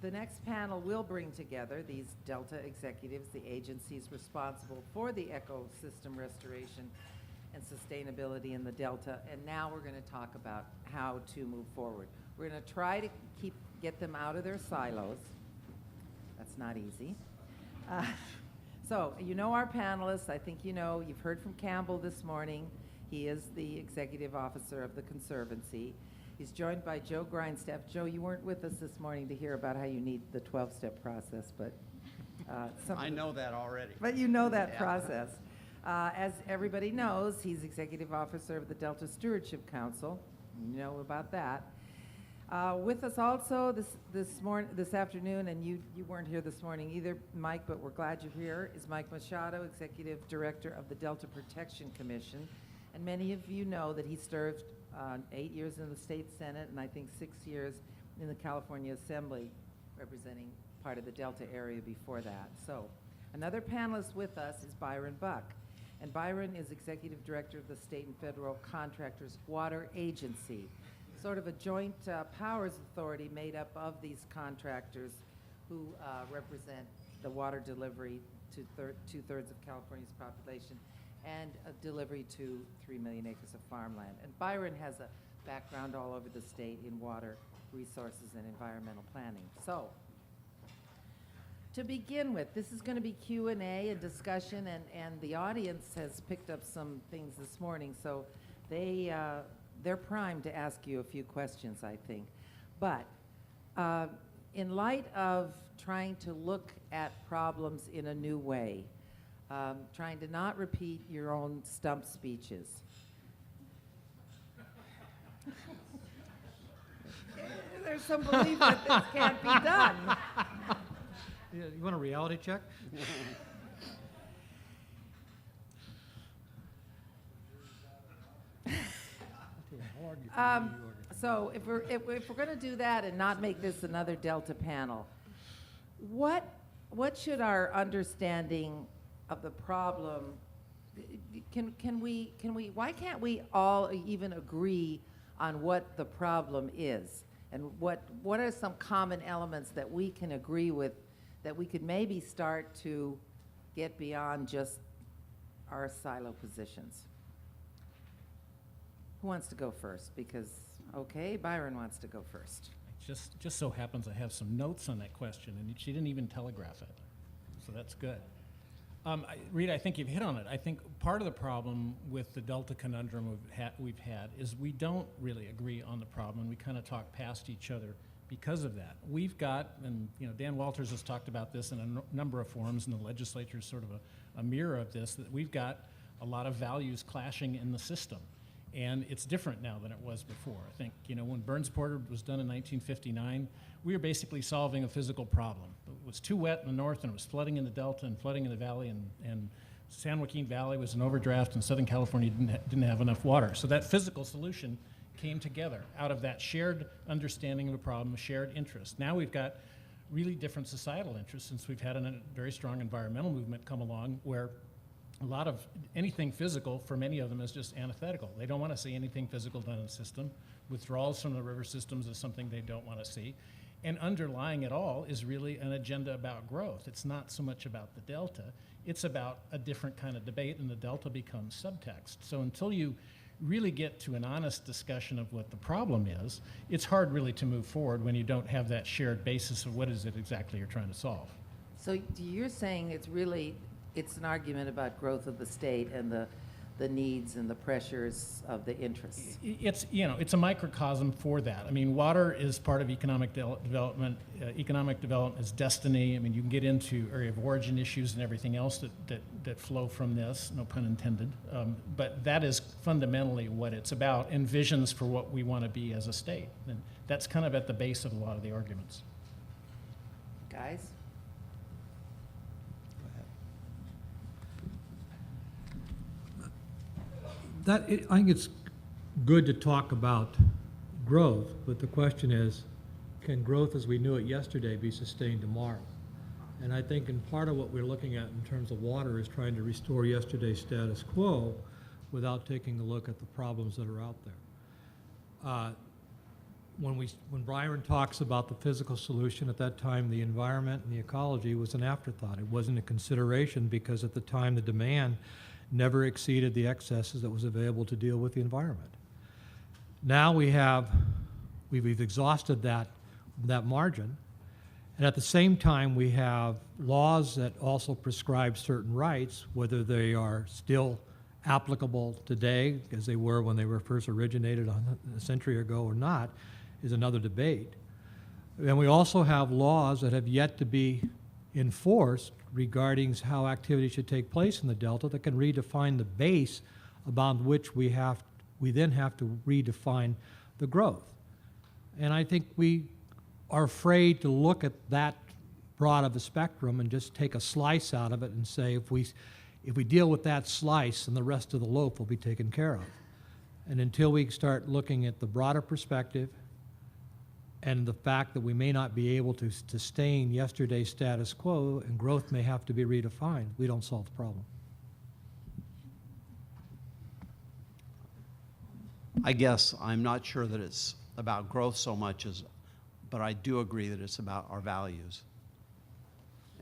The next panel will bring together these Delta executives, the agencies responsible for the ecosystem restoration and sustainability in the Delta, and now we're going to talk about how to move forward. We're going to try to get them out of their silos. That's not easy. So, you know our panelists. I think you know, you've heard from Campbell this morning. He is the executive officer of the Conservancy. He's joined by Joe Grindstaff. Joe, you weren't with us this morning to hear about how you need the 12-step process, but I know that already. But you know that process. As everybody knows, he's executive officer of the Delta Stewardship Council. You know about that. With us also this afternoon, and you weren't here this morning either, Mike, but we're glad you're here, is Mike Machado, executive director of the Delta Protection Commission. And many of you know that he served 8 years in the state Senate and I think 6 years in the California Assembly, representing part of the Delta area before that. So another panelist with us is Byron Buck. And Byron is executive director of the State and Federal Contractors Water Agency, sort of a joint powers authority made up of these contractors who represent the water delivery to two-thirds of California's population and a delivery to 3 million acres of farmland. And Byron has a background all over the state in water resources and environmental planning. So, to begin with, this is going to be Q&A and discussion, and the audience has picked up some things this morning, so they're primed to ask you a few questions, I think. But in light of trying to look at problems in a new way, trying to not repeat your own stump speeches. There's some belief that this can't be done. Yeah, you want a reality check? So if we're going to do that and not make this another Delta panel, what should our understanding of the problem, why can't we all even agree on what the problem is? And what are some common elements that we can agree with, that we could maybe start to get beyond just our silo positions? Who wants to go first? Because, okay, Byron wants to go first. Just so happens I have some notes on that question, and she didn't even telegraph it, so that's good. Rita, I think you've hit on it. I think part of the problem with the Delta conundrum we've had is we don't really agree on the problem, and we kind of talk past each other because of that. We've got, and Dan Walters has talked about this in a number of forums, and the legislature is sort of a mirror of this, that we've got a lot of values clashing in the system. And it's different now than it was before. I think, when Burns Porter was done in 1959, we were basically solving a physical problem. It was too wet in the north, and it was flooding in the Delta and flooding in the valley, and San Joaquin Valley was an overdraft, and Southern California didn't have enough water. So that physical solution came together out of that shared understanding of a problem, a shared interest. Now we've got really different societal interests, since we've had a very strong environmental movement come along where a lot of anything physical for many of them is just antithetical. They don't want to see anything physical done in the system. Withdrawals from the river systems is something they don't want to see. And underlying it all is really an agenda about growth. It's not so much about the Delta. It's about a different kind of debate, and the Delta becomes subtext. So until you really get to an honest discussion of what the problem is, it's hard really to move forward when you don't have that shared basis of what is it exactly you're trying to solve. So you're saying it's an argument about growth of the state and the needs and the pressures of the interests. It's a microcosm for that. I mean, water is part of economic development. Economic development is destiny. I mean, you can get into area of origin issues and everything else that flow from this, no pun intended. But that is fundamentally what it's about, and visions for what we want to be as a state. And that's kind of at the base of a lot of the arguments. Guys? I think it's good to talk about growth, but the question is, can growth as we knew it yesterday be sustained tomorrow? And I think in part of what we're looking at in terms of water is trying to restore yesterday's status quo without taking a look at the problems that are out there. when Byron talks about the physical solution, at that time, the environment and the ecology was an afterthought. It wasn't a consideration because at the time, the demand never exceeded the excesses that was available to deal with the environment. Now we've exhausted that margin, and at the same time, we have laws that also prescribe certain rights, whether they are still applicable today, as they were when they were first originated a century ago or not, is another debate. And we also have laws that have yet to be enforced regarding how activity should take place in the Delta that can redefine the base about which we then have to redefine the growth. And I think we are afraid to look at that broad of a spectrum and just take a slice out of it and say if we deal with that slice, then the rest of the loaf will be taken care of. And until we start looking at the broader perspective and the fact that we may not be able to sustain yesterday's status quo and growth may have to be redefined, we don't solve the problem. I guess I'm not sure that it's about growth so much as, but I do agree that it's about our values.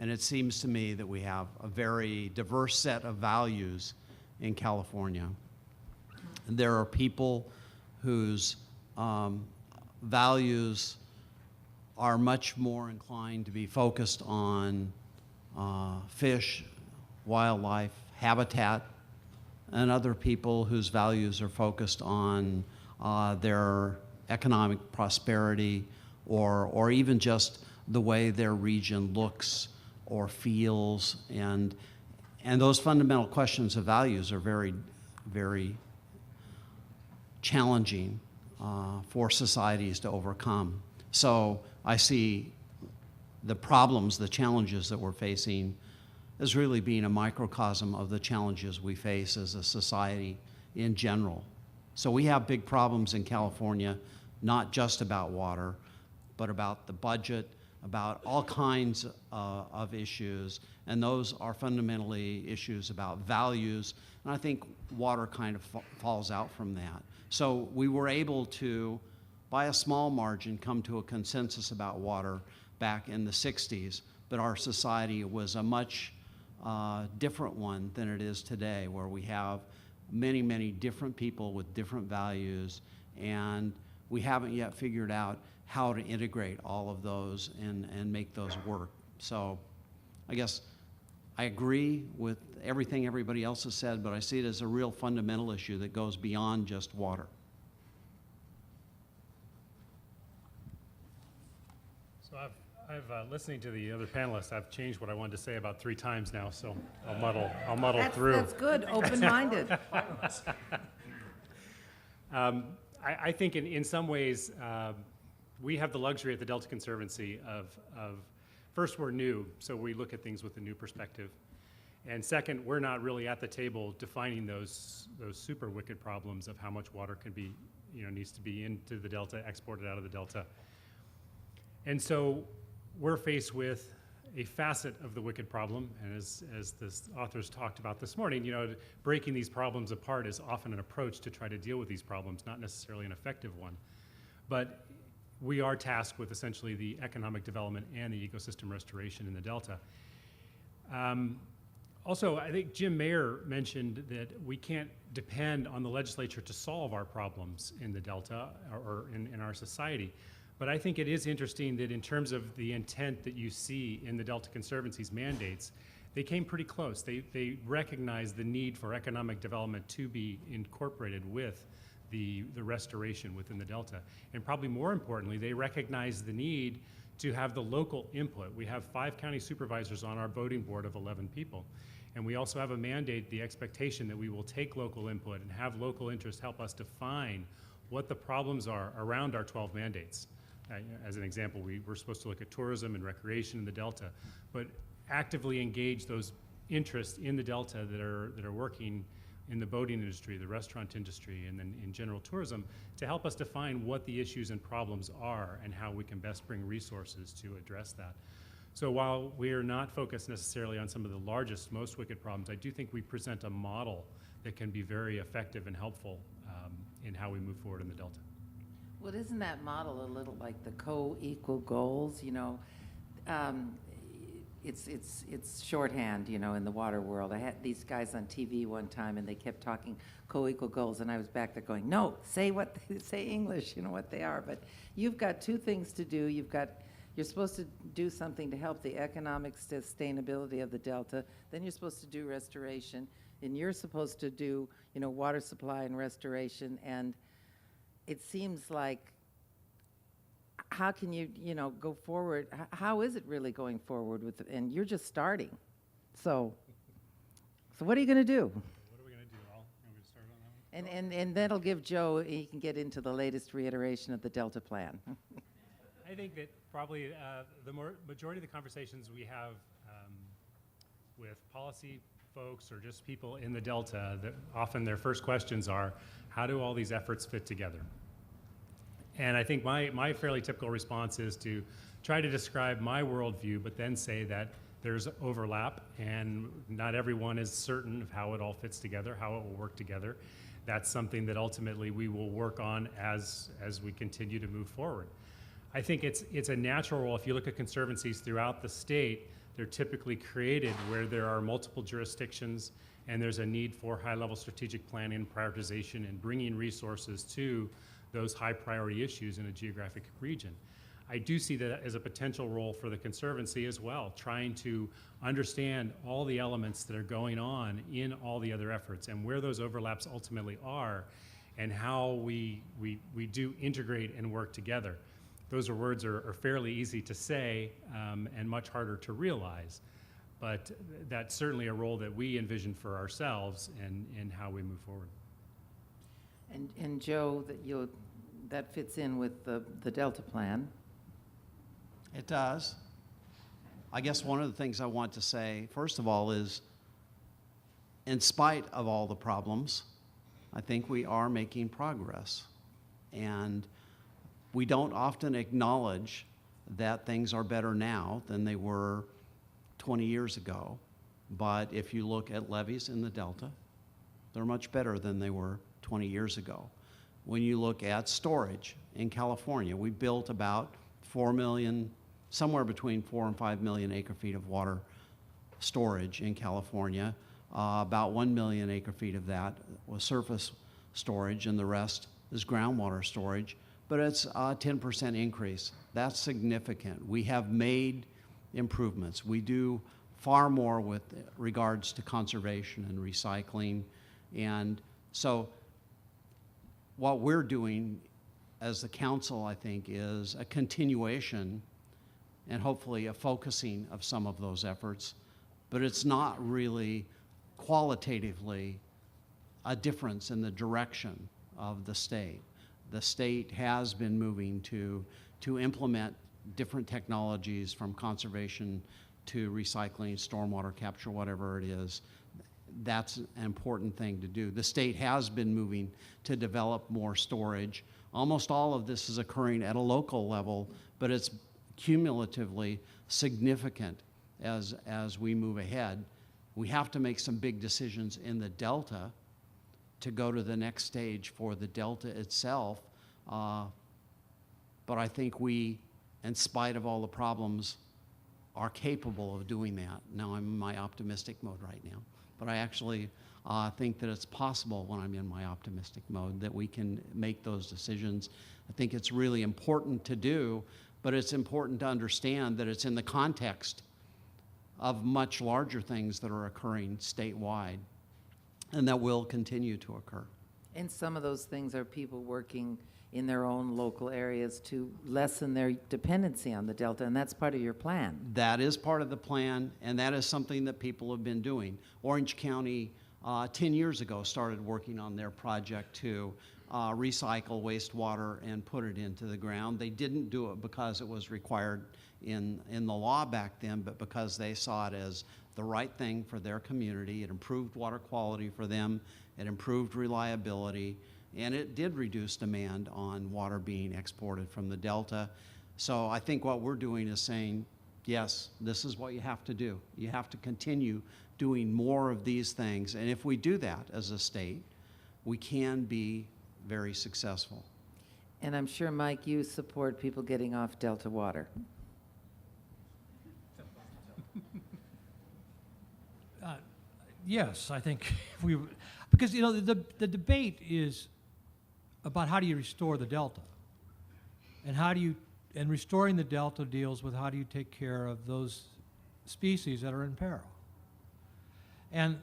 And it seems to me that we have a very diverse set of values in California. And there are people whose values are much more inclined to be focused on fish, wildlife, habitat, and other people whose values are focused on their economic prosperity or even just the way their region looks or feels, and those fundamental questions of values are very, very challenging for societies to overcome. So I see the problems, the challenges that we're facing as really being a microcosm of the challenges we face as a society in general. So we have big problems in California, not just about water, but about the budget, about all kinds of issues, and those are fundamentally issues about values, and I think water kind of falls out from that. So we were able to, by a small margin, come to a consensus about water back in the 60s, but our society was a much different one than it is today, where we have many, many different people with different values, and we haven't yet figured out how to integrate all of those and make those work. So I guess I agree with everything everybody else has said, but I see it as a real fundamental issue that goes beyond just water. So I've listening to the other panelists, I've changed what I wanted to say about 3 times now, so I'll muddle through. That's good, open-minded. I think in some ways, we have the luxury at the Delta Conservancy of first, we're new, so we look at things with a new perspective. And second, we're not really at the table defining those super wicked problems of how much water can be, needs to be into the Delta, exported out of the Delta. And so we're faced with a facet of the wicked problem, and as the authors talked about this morning, breaking these problems apart is often an approach to try to deal with these problems, not necessarily an effective one. But we are tasked with essentially the economic development and the ecosystem restoration in the Delta. Also, I think Jim Mayer mentioned that we can't depend on the legislature to solve our problems in the Delta or in our society. But I think it is interesting that in terms of the intent that you see in the Delta Conservancy's mandates, they came pretty close. They recognize the need for economic development to be incorporated with the restoration within the Delta. And probably more importantly, they recognize the need to have the local input. We have 5 county supervisors on our voting board of 11 people. And we also have a mandate, the expectation that we will take local input and have local interest help us define what the problems are around our 12 mandates. As an example, we're supposed to look at tourism and recreation in the Delta, but actively engage those interests in the Delta that are working in the boating industry, the restaurant industry, and then in general tourism to help us define what the issues and problems are and how we can best bring resources to address that. So while we are not focused necessarily on some of the largest, most wicked problems, I do think we present a model that can be very effective and helpful in how we move forward in the Delta. Well, isn't that model a little like the co-equal goals, you know? It's shorthand, you know, in the water world. I had these guys on TV one time, and they kept talking co-equal goals, and I was back there going, no, say say English, you know what they are. But you've got two things to do. You're supposed to do something to help the economic sustainability of the Delta. Then you're supposed to do restoration, and you're supposed to do, you know, water supply and restoration. And it seems like, how can you, you know, go forward? How is it really going forward with, and you're just starting. So what are you going to do? What are we going to do? You want me to start on that one? And that'll give Joe, he can get into the latest reiteration of the Delta plan. I think that probably the majority of the conversations we have with policy folks or just people in the Delta, that often their first questions are, how do all these efforts fit together? And I think my fairly typical response is to try to describe my worldview, but then say that there's overlap and not everyone is certain of how it all fits together, how it will work together. That's something that ultimately we will work on as we continue to move forward. I think it's a natural role. If you look at conservancies throughout the state, they're typically created where there are multiple jurisdictions and there's a need for high-level strategic planning, prioritization, and bringing resources to those high priority issues in a geographic region. I do see that as a potential role for the Conservancy as well, trying to understand all the elements that are going on in all the other efforts and where those overlaps ultimately are and how we do integrate and work together. Those words are fairly easy to say and much harder to realize, but that's certainly a role that we envision for ourselves and how we move forward. And Joe, that fits in with the Delta plan. It does. I guess one of the things I want to say, first of all, is in spite of all the problems, I think we are making progress. And we don't often acknowledge that things are better now than they were 20 years ago. But if you look at levees in the Delta, they're much better than they were 20 years ago. When you look at storage in California, we built about 4 million, somewhere between 4 and 5 million acre feet of water storage in California. About 1 million acre feet of that was surface storage, and the rest is groundwater storage. But it's a 10% increase. That's significant. We have made improvements. We do far more with regards to conservation and recycling. And so what we're doing as the council, I think, is a continuation and hopefully a focusing of some of those efforts. But it's not really qualitatively a difference in the direction of the state. The state has been moving to implement different technologies, from conservation to recycling, stormwater capture, whatever it is. That's an important thing to do. The state has been moving to develop more storage. Almost all of this is occurring at a local level, but it's cumulatively significant as we move ahead. We have to make some big decisions in the Delta to go to the next stage for the Delta itself. But I think we, in spite of all the problems, are capable of doing that. Now I'm in my optimistic mode right now, but I actually think that it's possible when I'm in my optimistic mode that we can make those decisions. I think it's really important to do, but it's important to understand that it's in the context of much larger things that are occurring statewide and that will continue to occur. And some of those things are people working in their own local areas to lessen their dependency on the Delta, and that's part of your plan. That is part of the plan, and that is something that people have been doing. Orange County, 10 years ago, started working on their project to recycle wastewater and put it into the ground. They didn't do it because it was required in the law back then, but because they saw it as the right thing for their community. It improved water quality for them, it improved reliability, and it did reduce demand on water being exported from the Delta. So I think what we're doing is saying, yes, this is what you have to do. You have to continue doing more of these things, and if we do that as a state, we can be very successful. And I'm sure, Mike, you support people getting off Delta water. Yes, I think because the debate is about how do you restore the delta, and restoring the delta deals with how do you take care of those species that are in peril. And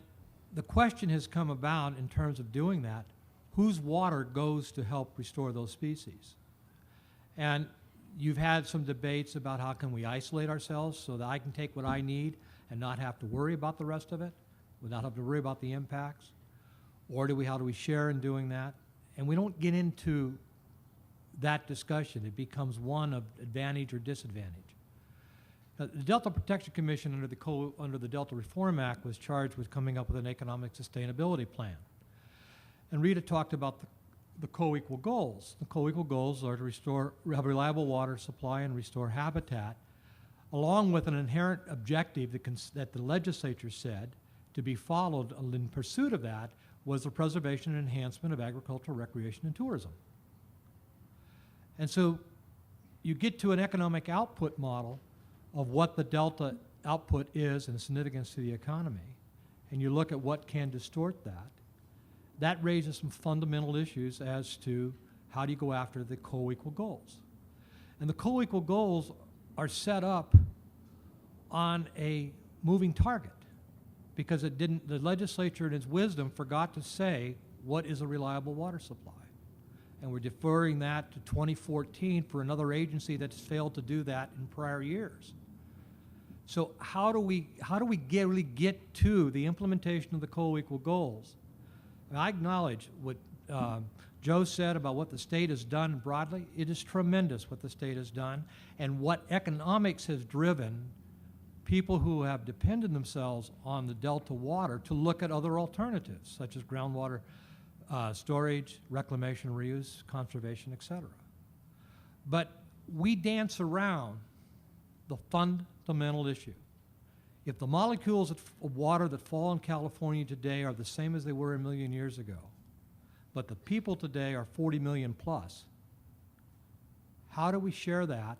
the question has come about in terms of doing that, whose water goes to help restore those species? And you've had some debates about how can we isolate ourselves so that I can take what I need and not have to worry about the rest of it, without having to worry about the impacts? Or how do we share in doing that? And we don't get into that discussion. It becomes one of advantage or disadvantage. Now, the Delta Protection Commission under the Delta Reform Act was charged with coming up with an economic sustainability plan. And Rita talked about the co-equal goals. The co-equal goals are to have reliable water supply and restore habitat, along with an inherent objective that the legislature said to be followed in pursuit of that was the preservation and enhancement of agricultural, recreation, and tourism. And so you get to an economic output model of what the delta output is and significance to the economy, and you look at what can distort that. That raises some fundamental issues as to how do you go after the co-equal goals. And the co-equal goals are set up on a moving target, because the legislature in its wisdom forgot to say what is a reliable water supply. And we're deferring that to 2014 for another agency that's failed to do that in prior years. So how do we really get to the implementation of the co-equal goals? And I acknowledge what Joe said about what the state has done broadly. It is tremendous what the state has done, and what economics has driven people who have depended themselves on the Delta water to look at other alternatives, such as groundwater storage, reclamation, reuse, conservation, etc. But we dance around the fundamental issue. If the molecules of water that fall in California today are the same as they were a million years ago, but the people today are 40 million plus, how do we share that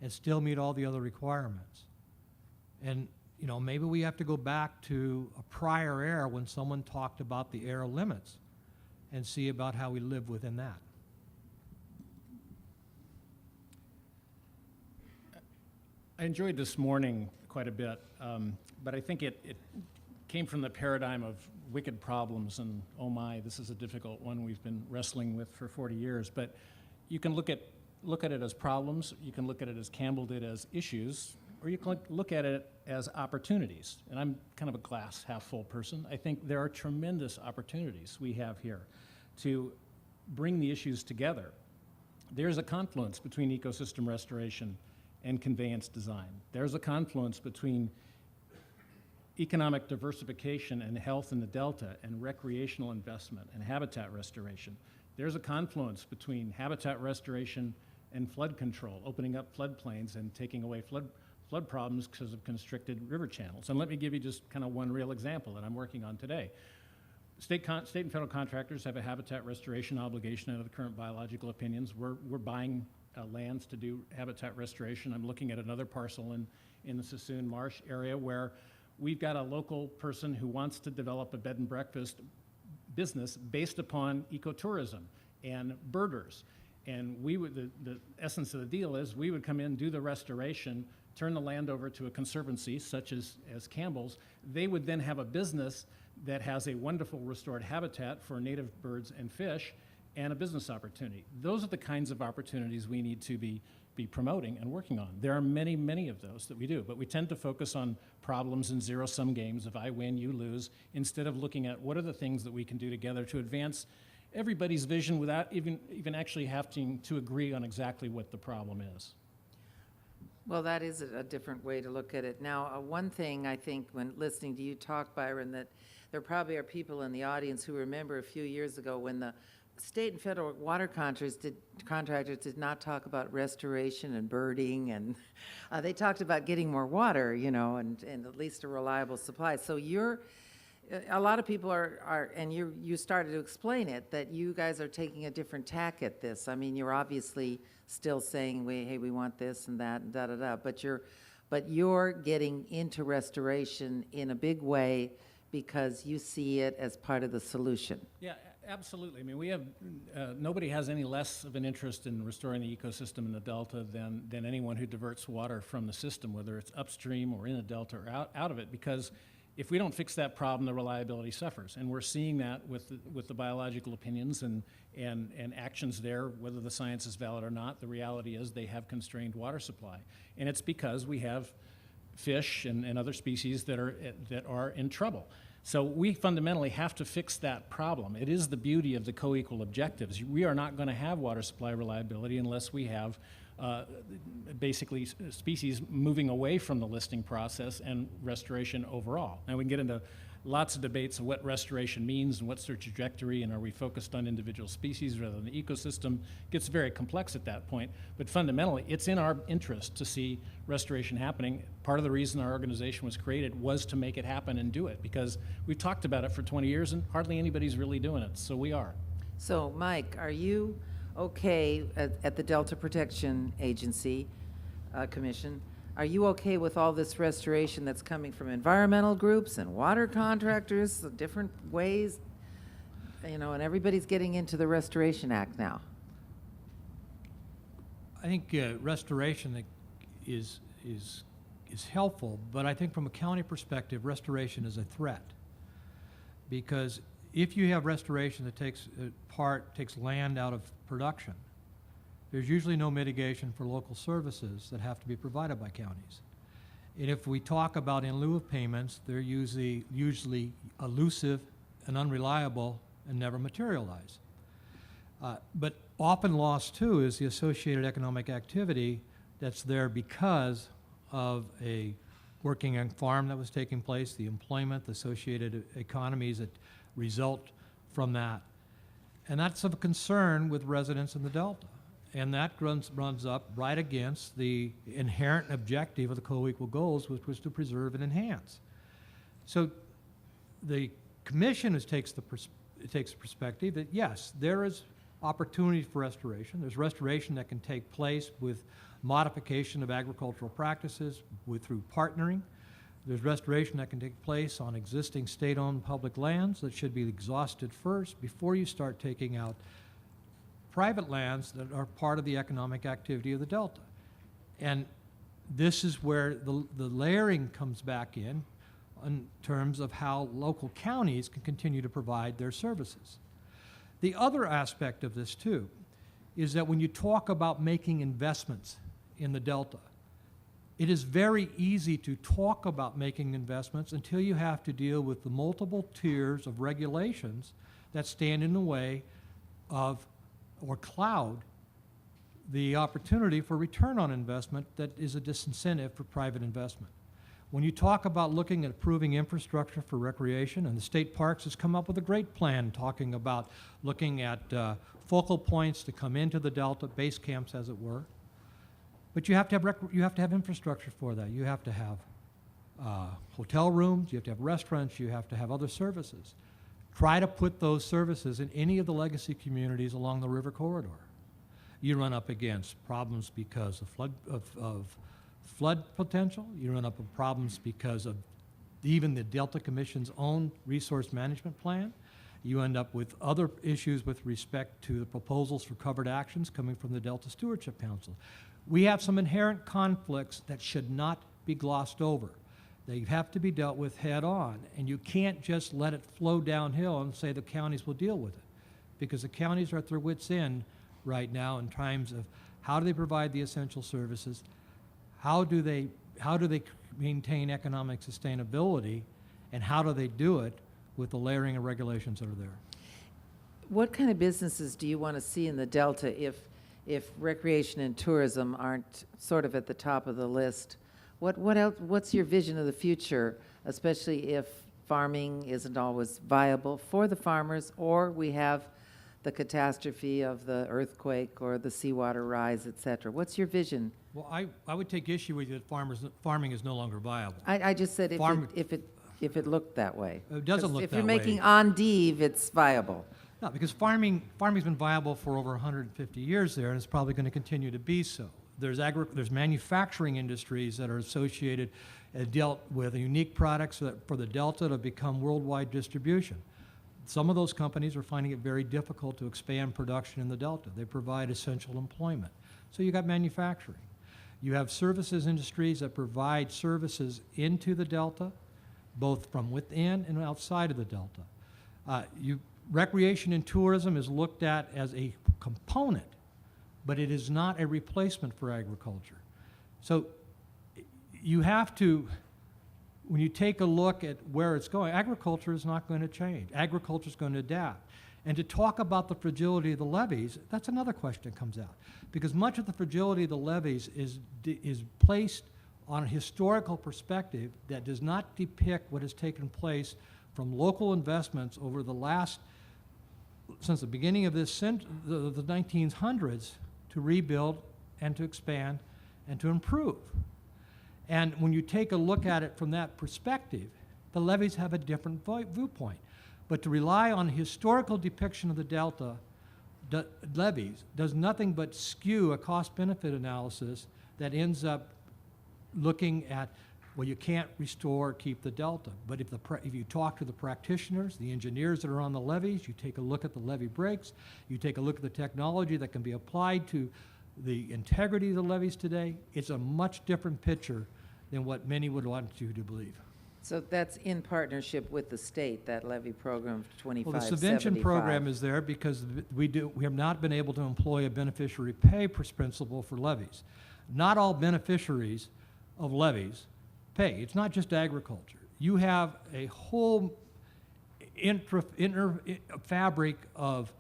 and still meet all the other requirements? And maybe we have to go back to a prior era when someone talked about the era limits and see about how we live within that. I enjoyed this morning quite a bit, but I think it came from the paradigm of wicked problems and, oh my, this is a difficult one we've been wrestling with for 40 years. But you can look at it as problems, you can look at it as Campbell did as issues, or you can look at it as opportunities. And I'm kind of a glass half full person. I think there are tremendous opportunities we have here to bring the issues together. There's a confluence between ecosystem restoration and conveyance design. There's a confluence between economic diversification and health in the Delta and recreational investment and habitat restoration. There's a confluence between habitat restoration and flood control, opening up floodplains and taking away flood problems because of constricted river channels. And let me give you just kind of one real example that I'm working on today. State and federal contractors have a habitat restoration obligation under the current biological opinions. We're buying lands to do habitat restoration. I'm looking at another parcel in the Sassoon Marsh area where we've got a local person who wants to develop a bed and breakfast business based upon ecotourism and birders. And the essence of the deal is we would come in, do the restoration, turn the land over to a conservancy such as Campbell's. They would then have a business that has a wonderful restored habitat for native birds and fish and a business opportunity. Those are the kinds of opportunities we need to be promoting and working on. There are many, many of those that we do, but we tend to focus on problems and zero-sum games of I win, you lose, instead of looking at what are the things that we can do together to advance everybody's vision without even actually having to agree on exactly what the problem is. Well, that is a different way to look at it. Now, one thing I think when listening to you talk, Byron, that there probably are people in the audience who remember a few years ago when the state and federal water contractors did not talk about restoration and birding, and they talked about getting more water, and at least a reliable supply. So A lot of people and you started to explain it, that you guys are taking a different tack at this. I mean, you're obviously still saying, hey, we want this and that and da-da-da, but you're getting into restoration in a big way because you see it as part of the solution. Yeah, absolutely. I mean, we have, nobody has any less of an interest in restoring the ecosystem in the Delta than anyone who diverts water from the system, whether it's upstream or in the Delta or out of it, because if we don't fix that problem, the reliability suffers. And we're seeing that with the biological opinions and actions there, whether the science is valid or not. The reality is they have constrained water supply. And it's because we have fish and other species that are in trouble. So we fundamentally have to fix that problem. It is the beauty of the co-equal objectives. We are not going to have water supply reliability unless we have basically species moving away from the listing process and restoration overall. Now we can get into lots of debates of what restoration means and what's their trajectory, and are we focused on individual species rather than the ecosystem. It gets very complex at that point, but fundamentally it's in our interest to see restoration happening. Part of the reason our organization was created was to make it happen and do it, because we've talked about it for 20 years and hardly anybody's really doing it, so we are. So, Mike, are you okay at the Delta Protection Agency Commission? Are you okay with all this restoration that's coming from environmental groups and water contractors, the different ways, and everybody's getting into the Restoration Act now? I think restoration is helpful, but I think from a county perspective, restoration is a threat. Because if you have restoration that takes land out of production, there's usually no mitigation for local services that have to be provided by counties. And if we talk about in lieu of payments, they're usually elusive and unreliable and never materialize. But often lost too is the associated economic activity that's there because of a working on farm that was taking place, the employment, the associated economies that result from that. And that's of concern with residents in the Delta. And that runs up right against the inherent objective of the co-equal goals, which was to preserve and enhance. So the commission takes the perspective that, yes, there is opportunity for restoration. There's restoration that can take place with modification of agricultural practices through partnering. There's restoration that can take place on existing state-owned public lands that should be exhausted first before you start taking out private lands that are part of the economic activity of the Delta. And this is where the layering comes back in terms of how local counties can continue to provide their services. The other aspect of this, too, is that when you talk about making investments in the Delta, it is very easy to talk about making investments until you have to deal with the multiple tiers of regulations that stand in the way of or cloud the opportunity for return on investment that is a disincentive for private investment. When you talk about looking at improving infrastructure for recreation, and the state parks has come up with a great plan talking about looking at focal points to come into the Delta, base camps as it were. But you have to have infrastructure for that. You have to have hotel rooms, you have to have restaurants, you have to have other services. Try to put those services in any of the legacy communities along the river corridor. You run up against problems because of flood potential. You run up with problems because of even the Delta Commission's own resource management plan. You end up with other issues with respect to the proposals for covered actions coming from the Delta Stewardship Council. We have some inherent conflicts that should not be glossed over. They have to be dealt with head on, and you can't just let it flow downhill and say the counties will deal with it, because the counties are at their wits' end right now in terms of how do they provide the essential services, how do they maintain economic sustainability, and how do they do it with the layering of regulations that are there. What kind of businesses do you want to see in the Delta if recreation and tourism aren't sort of at the top of the list? What else? What's your vision of the future, especially if farming isn't always viable for the farmers, or we have the catastrophe of the earthquake or the seawater rise, et cetera? What's your vision? Well, I would take issue with you that farming is no longer viable. I just said if it if it looked that way. It doesn't 'Cause look if that you're way. making endive, it's viable. No, because farming's been viable for over 150 years there, and it's probably going to continue to be so. There's manufacturing industries that are associated and dealt with unique products for the Delta to become worldwide distribution. Some of those companies are finding it very difficult to expand production in the Delta. They provide essential employment. So you got manufacturing. You have services industries that provide services into the Delta, both from within and outside of the Delta. Recreation and tourism is looked at as a component, but it is not a replacement for agriculture. So you have to, when you take a look at where it's going, agriculture is not going to change. Agriculture is going to adapt. And to talk about the fragility of the levees, that's another question that comes out. Because much of the fragility of the levees is placed on a historical perspective that does not depict what has taken place from local investments over the last, since the beginning of this the 1900s, to rebuild and to expand and to improve. And when you take a look at it from that perspective, the levees have a different viewpoint. But to rely on historical depiction of the Delta levees does nothing but skew a cost-benefit analysis that ends up looking at, well, you can't restore or keep the Delta. But if you talk to the practitioners, the engineers that are on the levees, you take a look at the levee breaks, you take a look at the technology that can be applied to the integrity of the levees today, it's a much different picture than what many would want you to believe. So that's in partnership with the state, that levy program of 2575. Well, the subvention program is there because we have not been able to employ a beneficiary pay principle for levies. Not all beneficiaries of levies pay. It's not just agriculture. You have a whole fabric of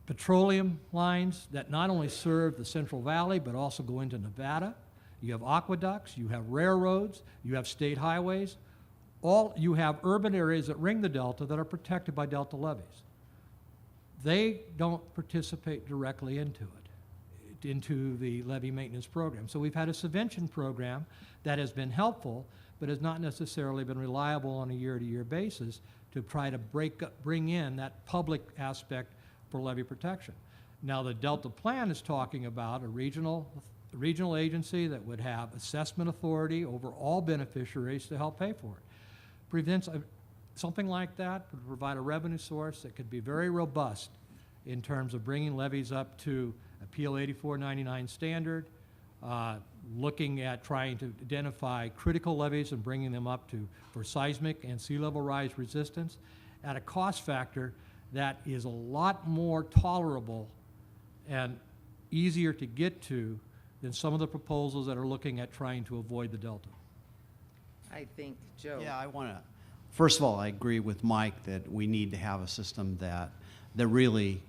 petroleum lines that not only serve the Central Valley but also go into Nevada. You have aqueducts, you have railroads, you have state highways. You have urban areas that ring the Delta that are protected by Delta levees. They don't participate directly into the levee maintenance program. So we've had a subvention program that has been helpful, but has not necessarily been reliable on a year-to-year basis to try to bring in that public aspect for levee protection. Now the Delta plan is talking about a regional agency that would have assessment authority over all beneficiaries to help pay for it. Something like that would provide a revenue source that could be very robust in terms of bringing levees up to Appeal 8499 standard, looking at trying to identify critical levees and bringing them up for seismic and sea level rise resistance at a cost factor that is a lot more tolerable and easier to get to than some of the proposals that are looking at trying to avoid the Delta. I think, Joe. Yeah, first of all, I agree with Mike that we need to have a system that really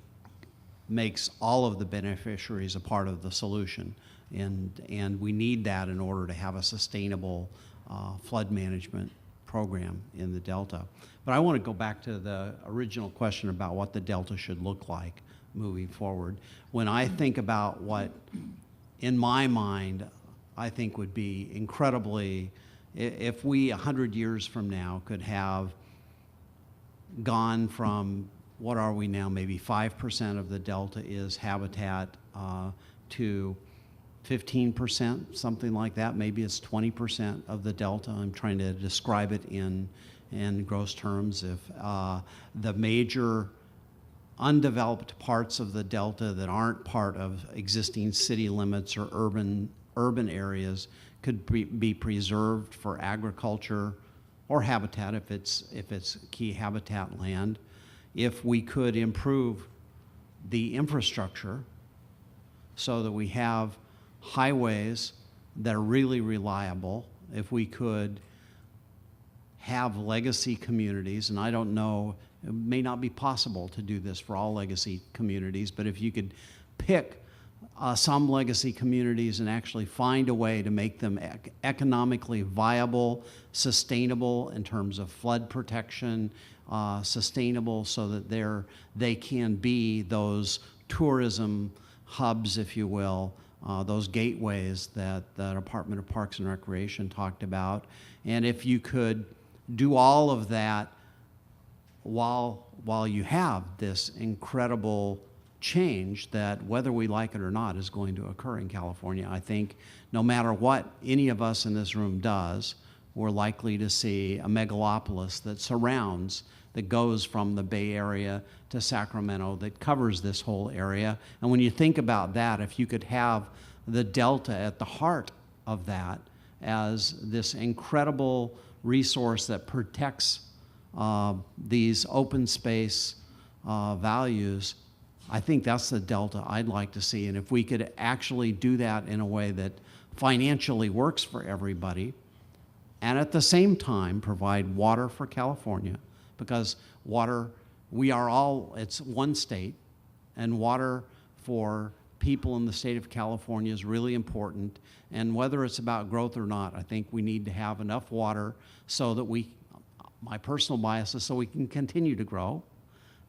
makes all of the beneficiaries a part of the solution. And we need that in order to have a sustainable flood management program in the Delta. But I want to go back to the original question about what the Delta should look like moving forward. When I think about what, in my mind, I think would be incredibly, if we 100 years from now could have gone from, what are we now, maybe 5% of the Delta is habitat to 15%, something like that. Maybe it's 20% of the Delta. I'm trying to describe it in gross terms. If the major undeveloped parts of the Delta that aren't part of existing city limits or urban areas could be preserved for agriculture or habitat if it's key habitat land. If we could improve the infrastructure so that we have highways that are really reliable, if we could have legacy communities, and I don't know, it may not be possible to do this for all legacy communities, but if you could pick some legacy communities and actually find a way to make them economically viable, sustainable in terms of flood protection, sustainable so that they can be those tourism hubs, if you will, those gateways that the Department of Parks and Recreation talked about. And if you could do all of that while you have this incredible change that, whether we like it or not, is going to occur in California. I think no matter what any of us in this room does, we're likely to see a megalopolis that surrounds, that goes from the Bay Area to Sacramento, that covers this whole area. And when you think about that, if you could have the Delta at the heart of that as this incredible resource that protects these open space values, I think that's the Delta I'd like to see. And if we could actually do that in a way that financially works for everybody, and at the same time provide water for California, because water, it's one state, and water for people in the state of California is really important. And whether it's about growth or not, I think we need to have enough water so that my personal bias is so we can continue to grow.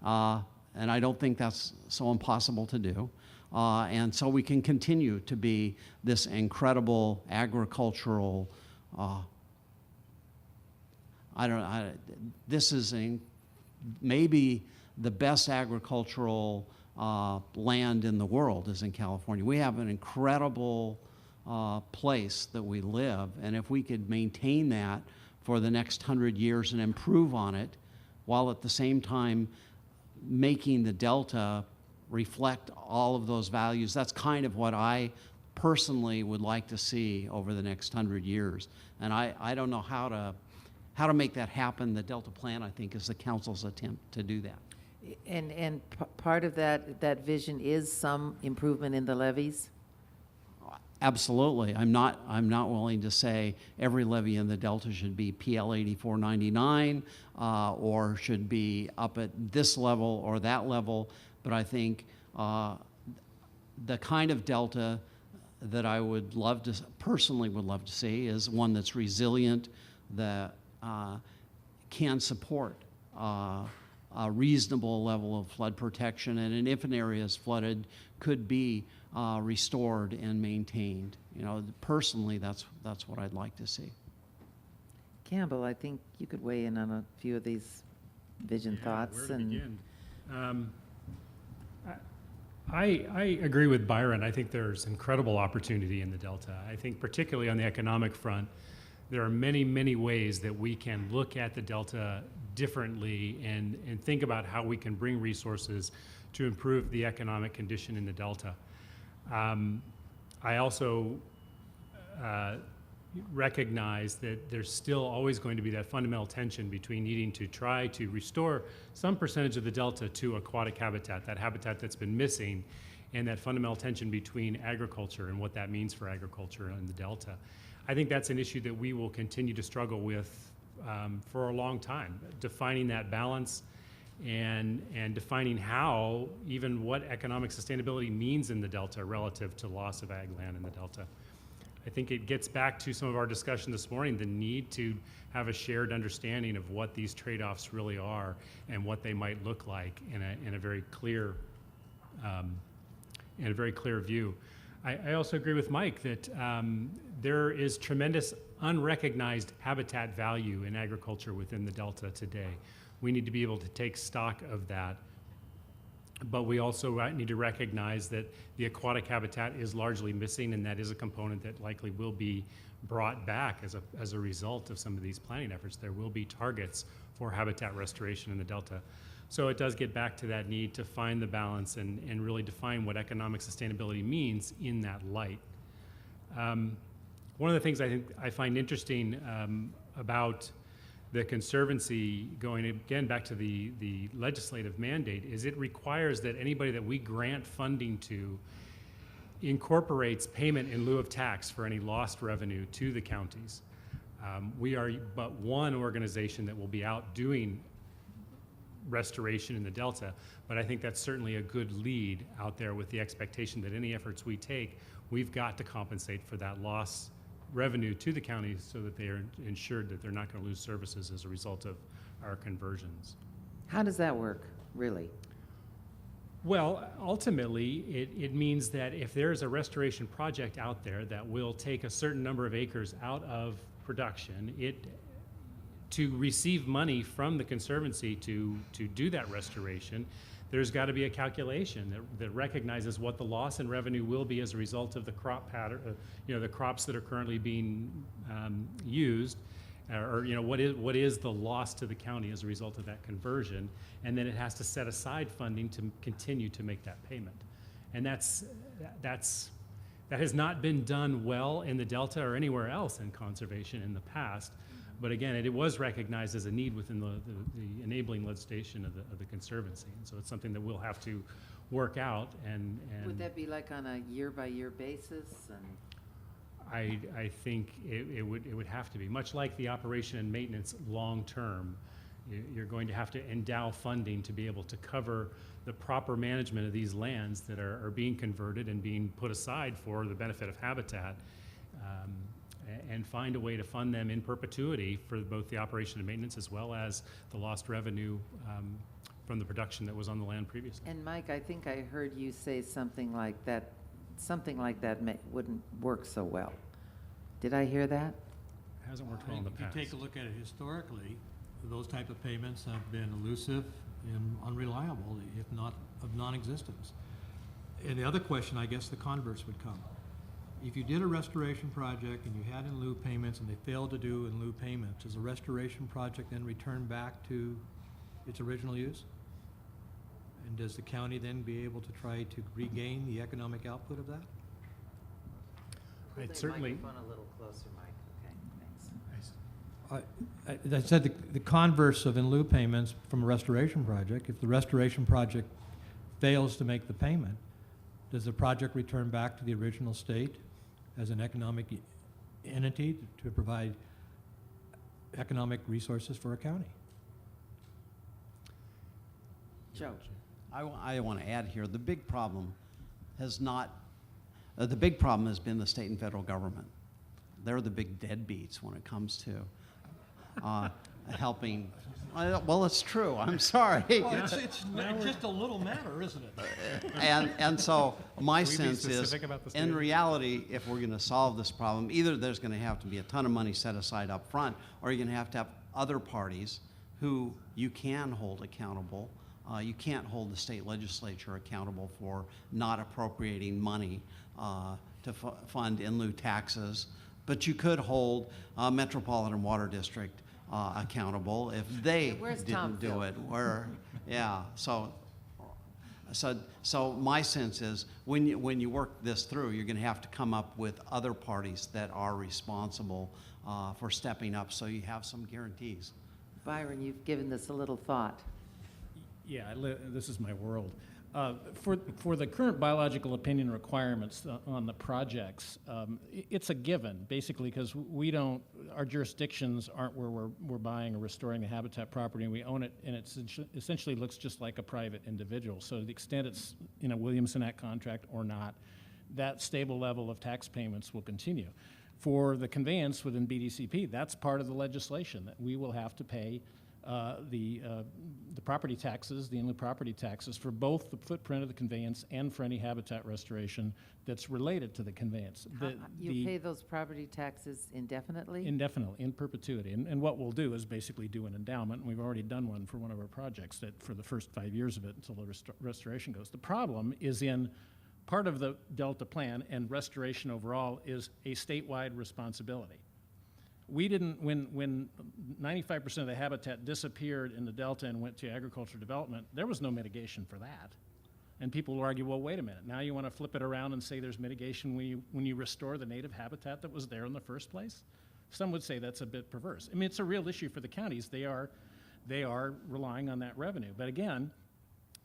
And I don't think that's so impossible to do. And so we can continue to be this incredible agricultural, this is maybe the best agricultural land in the world is in California. We have an incredible place that we live, and if we could maintain that for the next 100 years and improve on it, while at the same time making the Delta reflect all of those values, that's kind of what I personally would like to see over the next 100 years. And I don't know how to make that happen. The Delta Plan, I think, is the council's attempt to do that. And part of that vision is some improvement in the levees? Absolutely. I'm not willing to say every levy in the Delta should be PL 8499 or should be up at this level or that level, but I think the kind of Delta that I would personally would love to see is one that's resilient, that can support a reasonable level of flood protection, and if an area is flooded, could be restored and maintained. You know, personally, that's what I'd like to see. Campbell, I think you could weigh in on a few of these vision thoughts. Where to begin? I agree with Byron. I think there's incredible opportunity in the Delta. I think particularly on the economic front, there are many, many ways that we can look at the Delta differently and think about how we can bring resources to improve the economic condition in the Delta. I also recognize that there's still always going to be that fundamental tension between needing to try to restore some percentage of the Delta to aquatic habitat, that habitat that's been missing, and that fundamental tension between agriculture and what that means for agriculture in the Delta. I think that's an issue that we will continue to struggle with for a long time, defining that balance and defining how, even what economic sustainability means in the Delta relative to loss of ag land in the Delta. I think it gets back to some of our discussion this morning, the need to have a shared understanding of what these trade-offs really are and what they might look like in a very clear view. I also agree with Mike that there is tremendous unrecognized habitat value in agriculture within the Delta today. We need to be able to take stock of that, but we also need to recognize that the aquatic habitat is largely missing, and that is a component that likely will be brought back as a result of some of these planning efforts. There will be targets for habitat restoration in the Delta. So it does get back to that need to find the balance and really define what economic sustainability means in that light. One of the things I think I find interesting about the Conservancy, going again back to the legislative mandate, is it requires that anybody that we grant funding to incorporates payment in lieu of tax for any lost revenue to the counties. We are but one organization that will be out doing restoration in the Delta, but I think that's certainly a good lead out there with the expectation that any efforts we take, we've got to compensate for that lost revenue to the counties so that they are ensured that they're not going to lose services as a result of our conversions. How does that work, really? Well, ultimately, it means that if there's a restoration project out there that will take a certain number of acres out of production, to receive money from the Conservancy to do that restoration, there's got to be a calculation that recognizes what the loss in revenue will be as a result of the crop pattern, the crops that are currently being used, or what is the loss to the county as a result of that conversion, and then it has to set aside funding to continue to make that payment. And that has not been done well in the Delta or anywhere else in conservation in the past. But again, it was recognized as a need within the enabling legislation of the Conservancy. And so it's something that we'll have to work out and Would that be like on a year-by-year basis? And I think it would have to be, much like the operation and maintenance long-term. You're going to have to endow funding to be able to cover the proper management of these lands that are being converted and being put aside for the benefit of habitat, and find a way to fund them in perpetuity for both the operation and maintenance as well as the lost revenue from the production that was on the land previously. And Mike, I think I heard you say something like that wouldn't work so well. Did I hear that? It hasn't worked well in the past. If you take a look at it historically, those type of payments have been elusive and unreliable, if not of non-existence. And the other question, I guess the converse would come. If you did a restoration project and you had in lieu payments and they failed to do in lieu payments, does the restoration project then return back to its original use? And does the county then be able to try to regain the economic output of that? Pull I'd the certainly- microphone a little closer, Mike. Okay, thanks. As I said, the converse of in lieu payments from a restoration project, if the restoration project fails to make the payment, does the project return back to the original state as an economic entity to provide economic resources for a county? Joe. I want to add here, the big problem has been the state and federal government. They're the big deadbeats when it comes to helping. Well, it's true. I'm sorry. Well, it's just a little matter, isn't it? And so my Can we be sense is, specific about the in state? reality, if we're going to solve this problem, either there's going to have to be a ton of money set aside up front, or you're going to have other parties who you can hold accountable. You can't hold the state legislature accountable for not appropriating money to fund in lieu taxes, but you could hold Metropolitan Water District accountable if they Where's didn't do Tomfield? it. So my sense is when you work this through, you're going to have to come up with other parties that are responsible for stepping up, so you have some guarantees. Byron, you've given this a little thought. Yeah, this is my world. For the current biological opinion requirements on the projects, it's a given, basically, because our jurisdictions aren't where we're buying or restoring the habitat property, and we own it, and it essentially looks just like a private individual. So to the extent it's in a Williamson Act contract or not, that stable level of tax payments will continue. For the conveyance within BDCP, that's part of the legislation, that we will have to pay the property taxes, the in-lieu property taxes, for both the footprint of the conveyance and for any habitat restoration that's related to the conveyance. You pay those property taxes indefinitely? Indefinitely, in perpetuity. And what we'll do is basically do an endowment, and we've already done one for one of our projects that for the first 5 years of it until the restoration goes. The problem is in part of the Delta plan, and restoration overall is a statewide responsibility. We didn't, when 95% of the habitat disappeared in the Delta and went to agricultural development, there was no mitigation for that. And people will argue, well, wait a minute, now you want to flip it around and say there's mitigation when you restore the native habitat that was there in the first place? Some would say that's a bit perverse. I mean, it's a real issue for the counties. They are relying on that revenue. But again,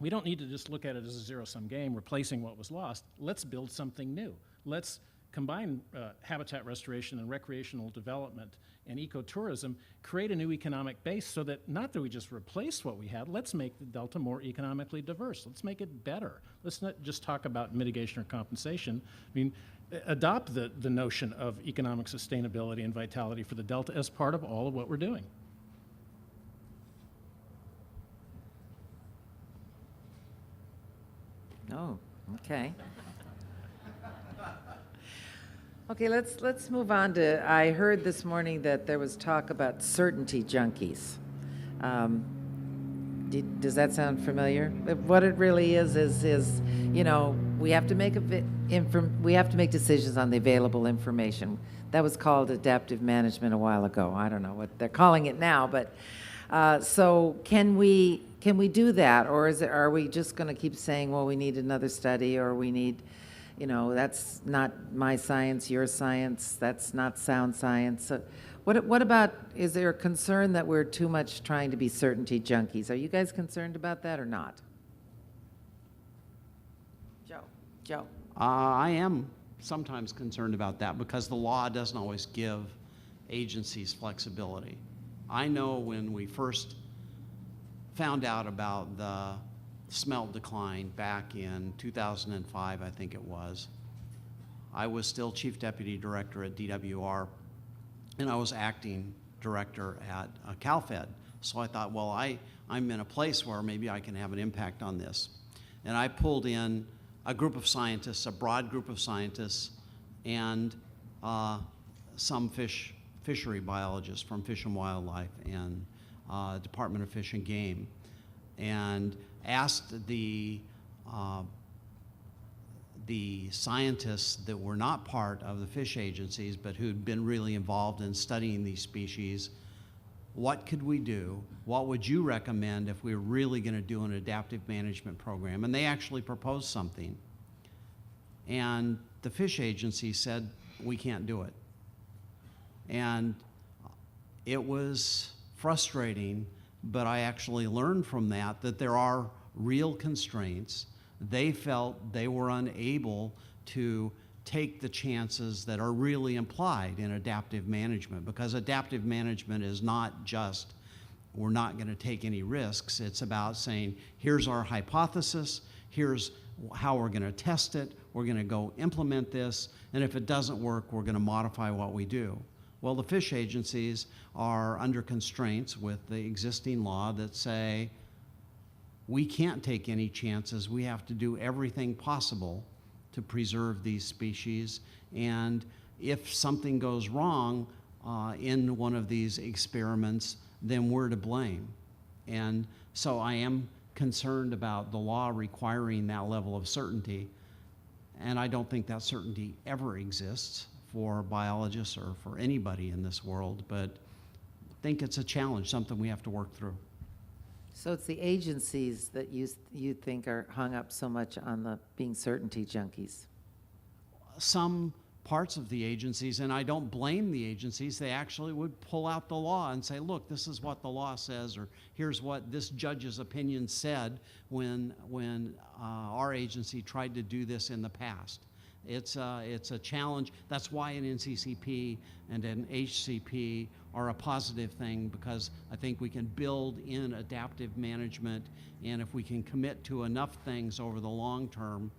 we don't need to just look at it as a zero-sum game, replacing what was lost. Let's build something new. Let's combine habitat restoration and recreational development and ecotourism, create a new economic base so that not that we just replace what we had, let's make the Delta more economically diverse. Let's make it better. Let's not just talk about mitigation or compensation. I mean, adopt the notion of economic sustainability and vitality for the Delta as part of all of what we're doing. Oh, okay. Okay, let's move on to, I heard this morning that there was talk about certainty junkies. Does that sound familiar? What it really is, we have to make we have to make decisions on the available information. That was called adaptive management a while ago. I don't know what they're calling it now, but so can we do that, or are we just going to keep saying, well, we need another study, or we need, that's not my science, your science, that's not sound science. So what about, is there a concern that we're too much trying to be certainty junkies? Are you guys concerned about that or not? Joe. I am sometimes concerned about that because the law doesn't always give agencies flexibility. I know when we first found out about the smelt decline back in 2005, I think it was, I was still Chief Deputy Director at DWR, and I was acting director at CalFed. So I thought, well, I'm in a place where maybe I can have an impact on this. And I pulled in a group of scientists, a broad group of scientists, and some fishery biologists from Fish and Wildlife and Department of Fish and Game, and asked the scientists that were not part of the fish agencies but who'd been really involved in studying these species, what could we do? What would you recommend if we were really going to do an adaptive management program? And they actually proposed something. And the fish agency said, we can't do it. And it was frustrating, but I actually learned from that there are real constraints. They felt they were unable to take the chances that are really implied in adaptive management, because adaptive management is not just, we're not going to take any risks. It's about saying, here's our hypothesis, here's how we're going to test it, we're going to go implement this, and if it doesn't work, we're going to modify what we do. Well, the fish agencies are under constraints with the existing law that say, we can't take any chances, we have to do everything possible to preserve these species, and if something goes wrong in one of these experiments, then we're to blame. And so I am concerned about the law requiring that level of certainty, and I don't think that certainty ever exists for biologists or for anybody in this world, but I think it's a challenge, something we have to work through. So it's the agencies that you think are hung up so much on the being certainty junkies? Some parts of the agencies, and I don't blame the agencies, they actually would pull out the law and say, look, this is what the law says, or here's what this judge's opinion said when our agency tried to do this in the past. It's a challenge. That's why an NCCP and an HCP are a positive thing, because I think we can build in adaptive management, and if we can commit to enough things over the long term,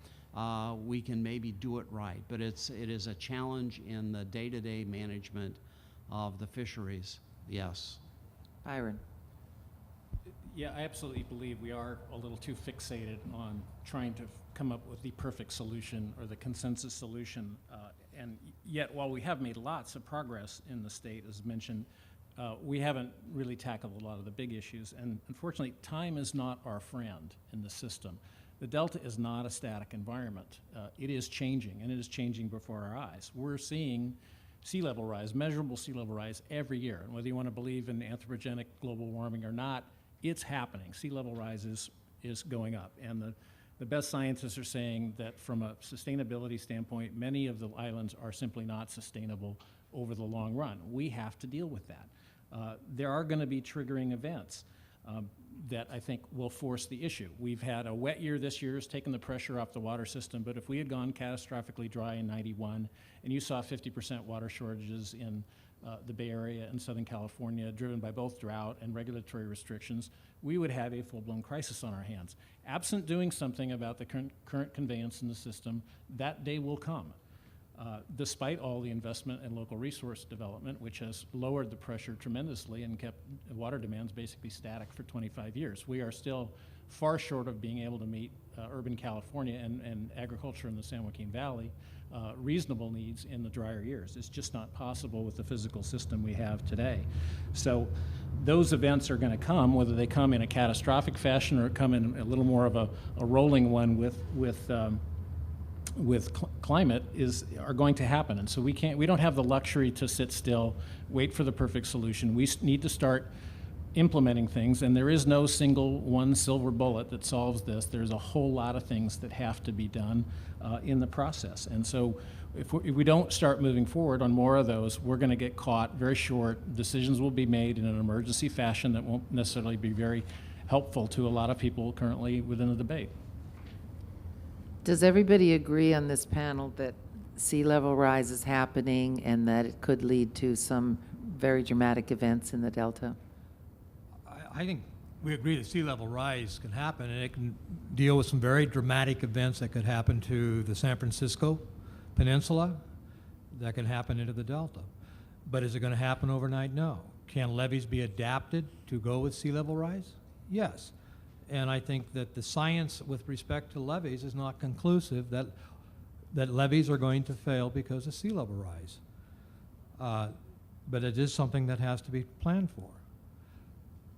we can maybe do it right. But it is a challenge in the day-to-day management of the fisheries, yes. Byron. Yeah, I absolutely believe we are a little too fixated on trying to come up with the perfect solution or the consensus solution. And yet, while we have made lots of progress in the state, as mentioned, we haven't really tackled a lot of the big issues. And unfortunately, time is not our friend in the system. The Delta is not a static environment. It is changing, and it is changing before our eyes. We're seeing sea level rise, measurable sea level rise every year. And whether you want to believe in anthropogenic global warming or not, it's happening. Sea level rise is going up. And the best scientists are saying that from a sustainability standpoint, many of the islands are simply not sustainable over the long run. We have to deal with that. There are going to be triggering events that I think will force the issue. We've had a wet year this year, has taken the pressure off the water system, but if we had gone catastrophically dry in '91 and you saw 50% water shortages in the Bay Area and Southern California, driven by both drought and regulatory restrictions, we would have a full-blown crisis on our hands. Absent doing something about the current conveyance in the system, that day will come. Despite all the investment in local resource development, which has lowered the pressure tremendously and kept water demands basically static for 25 years. We are still far short of being able to meet urban California and agriculture in the San Joaquin Valley reasonable needs in the drier years. It's just not possible with the physical system we have today. So those events are going to come, whether they come in a catastrophic fashion or come in a little more of a rolling one with climate are going to happen. And so we don't have the luxury to sit still, wait for the perfect solution. We need to start implementing things, and there is no single one silver bullet that solves this. There's a whole lot of things that have to be done in the process. And so if we don't start moving forward on more of those, we're going to get caught very short. Decisions will be made in an emergency fashion that won't necessarily be very helpful to a lot of people currently within the debate. Does everybody agree on this panel that sea level rise is happening and that it could lead to some very dramatic events in the Delta? I think we agree that sea level rise can happen, and it can deal with some very dramatic events that could happen to the San Francisco Peninsula, that can happen into the Delta. But is it going to happen overnight? No. Can levees be adapted to go with sea level rise? Yes. And I think that the science with respect to levees is not conclusive that levees are going to fail because of sea level rise. But it is something that has to be planned for.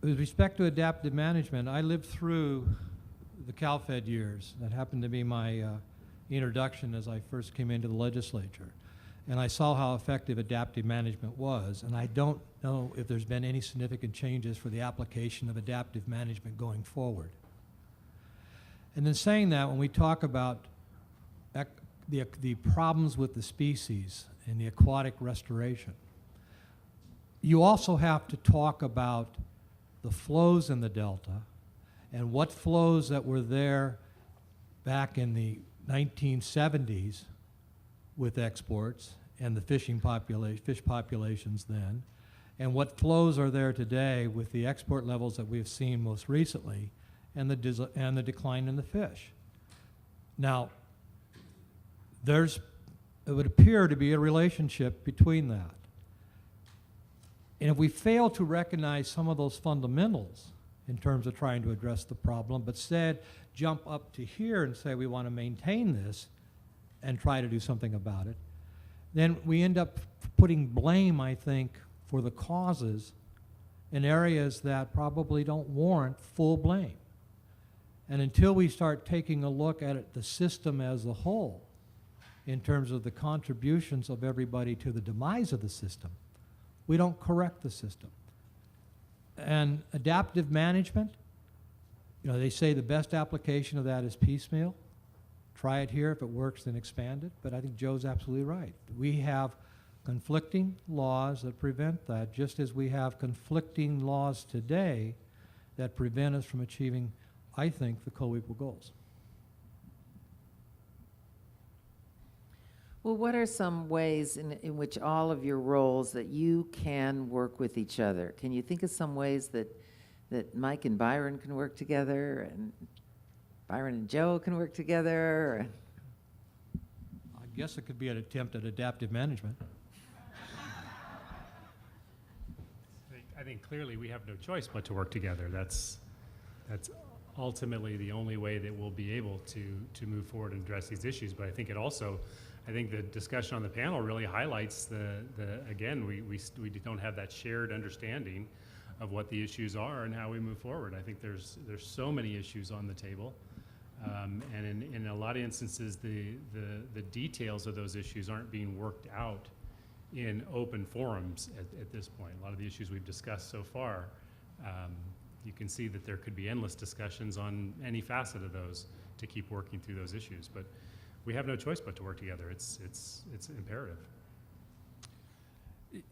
With respect to adaptive management, I lived through the CalFed years. That happened to be my introduction as I first came into the legislature. And I saw how effective adaptive management was, and I don't know if there's been any significant changes for the application of adaptive management going forward. And then saying that, when we talk about the problems with the species and the aquatic restoration, you also have to talk about the flows in the Delta and what flows that were there back in the 1970s with exports and the fish populations then, and what flows are there today with the export levels that we've seen most recently and the decline in the fish. Now, it would appear to be a relationship between that. And if we fail to recognize some of those fundamentals in terms of trying to address the problem, but instead jump up to here and say we want to maintain this and try to do something about it, then we end up putting blame, I think, for the causes in areas that probably don't warrant full blame. And until we start taking a look at it, the system as a whole, in terms of the contributions of everybody to the demise of the system, we don't correct the system. And adaptive management, they say the best application of that is piecemeal. Try it here. If it works, then expand it. But I think Joe's absolutely right. We have conflicting laws that prevent that, just as we have conflicting laws today that prevent us from achieving, I think, the co-equal goals. Well, what are some ways in which all of your roles that you can work with each other? Can you think of some ways that Mike and Byron can work together, and Byron and Joe can work together? I guess it could be an attempt at adaptive management. I think clearly we have no choice but to work together. That's ultimately the only way that we'll be able to move forward and address these issues. But I think I think the discussion on the panel really highlights again, we don't have that shared understanding of what the issues are and how we move forward. I think there's so many issues on the table, and in a lot of instances, the details of those issues aren't being worked out in open forums at this point. A lot of the issues we've discussed so far, you can see that there could be endless discussions on any facet of those to keep working through those issues. But we have no choice but to work together. It's imperative.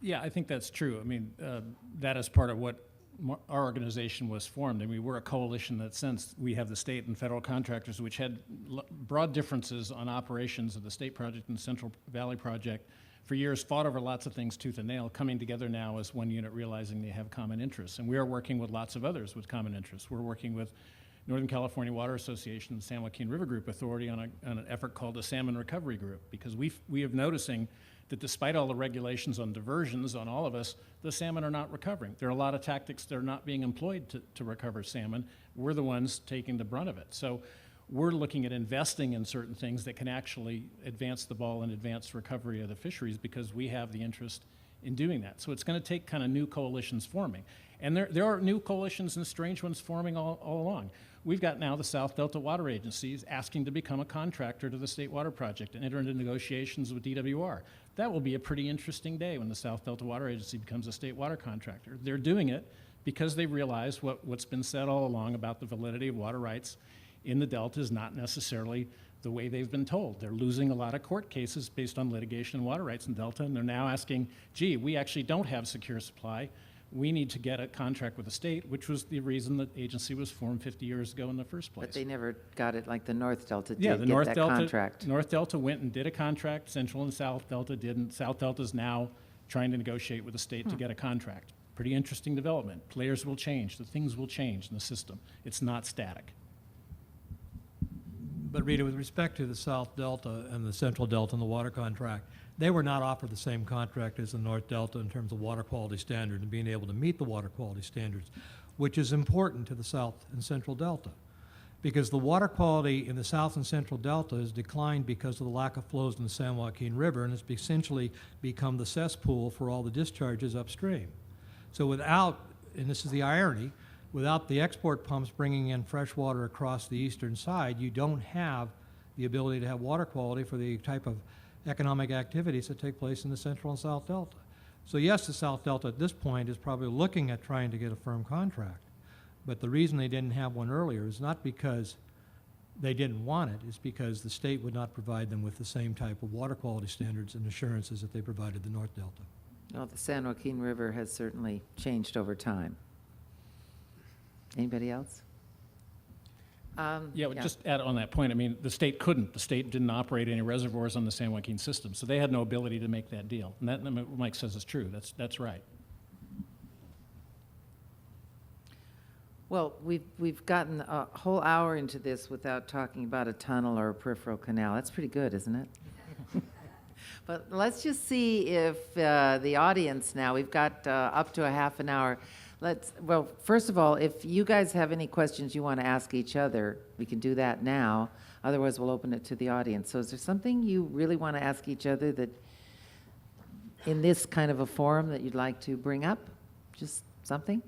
Yeah, I think that's true. I mean, that is part of what our organization was formed. I mean, we're a coalition in that sense. We have the state and federal contractors, which had broad differences on operations of the state project and Central Valley project. For years, fought over lots of things tooth and nail, coming together now as one unit, realizing they have common interests. And we are working with lots of others with common interests. We're working with Northern California Water Association and San Joaquin River Group Authority on an effort called the Salmon Recovery Group, because we have noticing that despite all the regulations on diversions on all of us, the salmon are not recovering. There are a lot of tactics that are not being employed to recover salmon. We're the ones taking the brunt of it. So we're looking at investing in certain things that can actually advance the ball and advance recovery of the fisheries because we have the interest in doing that. So it's going to take kind of new coalitions forming. And there are new coalitions and strange ones forming all along. We've got now the South Delta Water Agencies asking to become a contractor to the State Water Project and enter into negotiations with DWR. That will be a pretty interesting day when the South Delta Water Agency becomes a state water contractor. They're doing it because they realize what's been said all along about the validity of water rights in the Delta is not necessarily the way they've been told. They're losing a lot of court cases based on litigation and water rights in Delta, and they're now asking, gee, we actually don't have secure supply. We need to get a contract with the state, which was the reason the agency was formed 50 years ago in the first place. But they never got it like the North Delta did, Yeah, the North that Delta contract. North Delta went and did a contract. Central and South Delta didn't. South Delta is now trying to negotiate with the state to get a contract. Pretty interesting development. Players will change. The things will change in the system. It's not static. But Rita, with respect to the South Delta and the Central Delta and the water contract, they were not offered the same contract as the North Delta in terms of water quality standard and being able to meet the water quality standards, which is important to the South and Central Delta. Because the water quality in the South and Central Delta has declined because of the lack of flows in the San Joaquin River and has essentially become the cesspool for all the discharges upstream. So without, and this is the irony, without the export pumps bringing in fresh water across the eastern side, you don't have the ability to have water quality for the type of economic activities that take place in the Central and South Delta. So yes, the South Delta at this point is probably looking at trying to get a firm contract. But the reason they didn't have one earlier is not because they didn't want it, it's because the state would not provide them with the same type of water quality standards and assurances that they provided the North Delta. Well, the San Joaquin River has certainly changed over time. Anybody else? Yeah, just add on that point, I mean, the state couldn't. The state didn't operate any reservoirs on the San Joaquin system, so they had no ability to make that deal. And that, what Mike says is true. That's right. Well, we've gotten a whole hour into this without talking about a tunnel or a peripheral canal. That's pretty good, isn't it? But let's just see if the audience now, we've got up to a half an hour. Well, first of all, if you guys have any questions you want to ask each other, we can do that now. Otherwise, we'll open it to the audience. So is there something you really want to ask each other that in this kind of a forum that you'd like to bring up? Just something?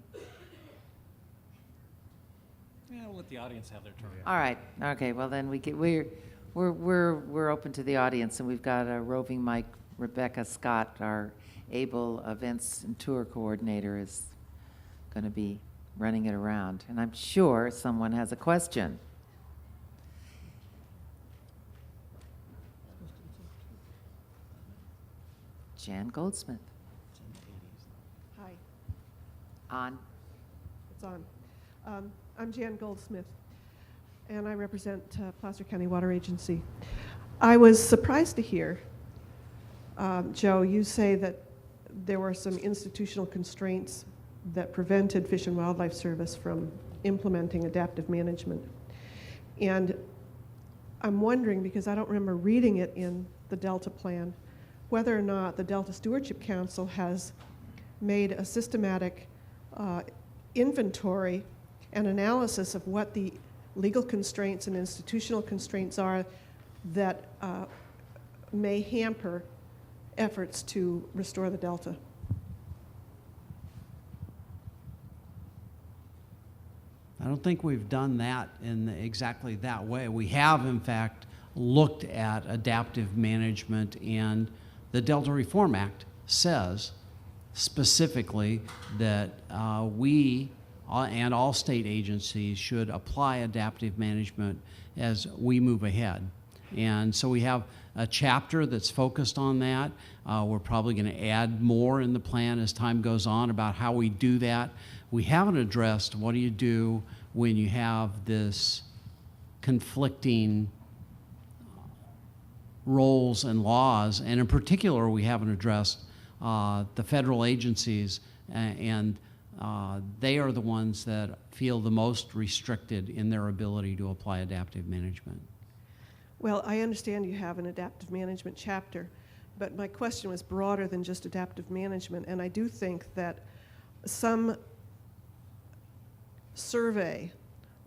Yeah, we'll let the audience have their turn. All right. Okay. Well, then we're open to the audience, and we've got a roving mic. Rebecca Scott, our able events and tour coordinator, is going to be running it around, and I'm sure someone has a question. Jan Goldsmith. Hi, On. it's on. I'm Jan Goldsmith, and I represent Placer County Water Agency. I was surprised to hear, Joe, you say that there were some institutional constraints that prevented Fish and Wildlife Service from implementing adaptive management. And I'm wondering, because I don't remember reading it in the Delta plan, whether or not the Delta Stewardship Council has made a systematic inventory and analysis of what the legal constraints and institutional constraints are that may hamper efforts to restore the Delta. I don't think we've done that in exactly that way. We have, in fact, looked at adaptive management, and the Delta Reform Act says specifically that we and all state agencies should apply adaptive management as we move ahead. And so we have a chapter that's focused on that. We're probably going to add more in the plan as time goes on about how we do that. We haven't addressed what do you do when you have this conflicting roles and laws, and in particular we haven't addressed the federal agencies, and they are the ones that feel the most restricted in their ability to apply adaptive management. Well, I understand you have an adaptive management chapter, but my question was broader than just adaptive management, and I do think that some survey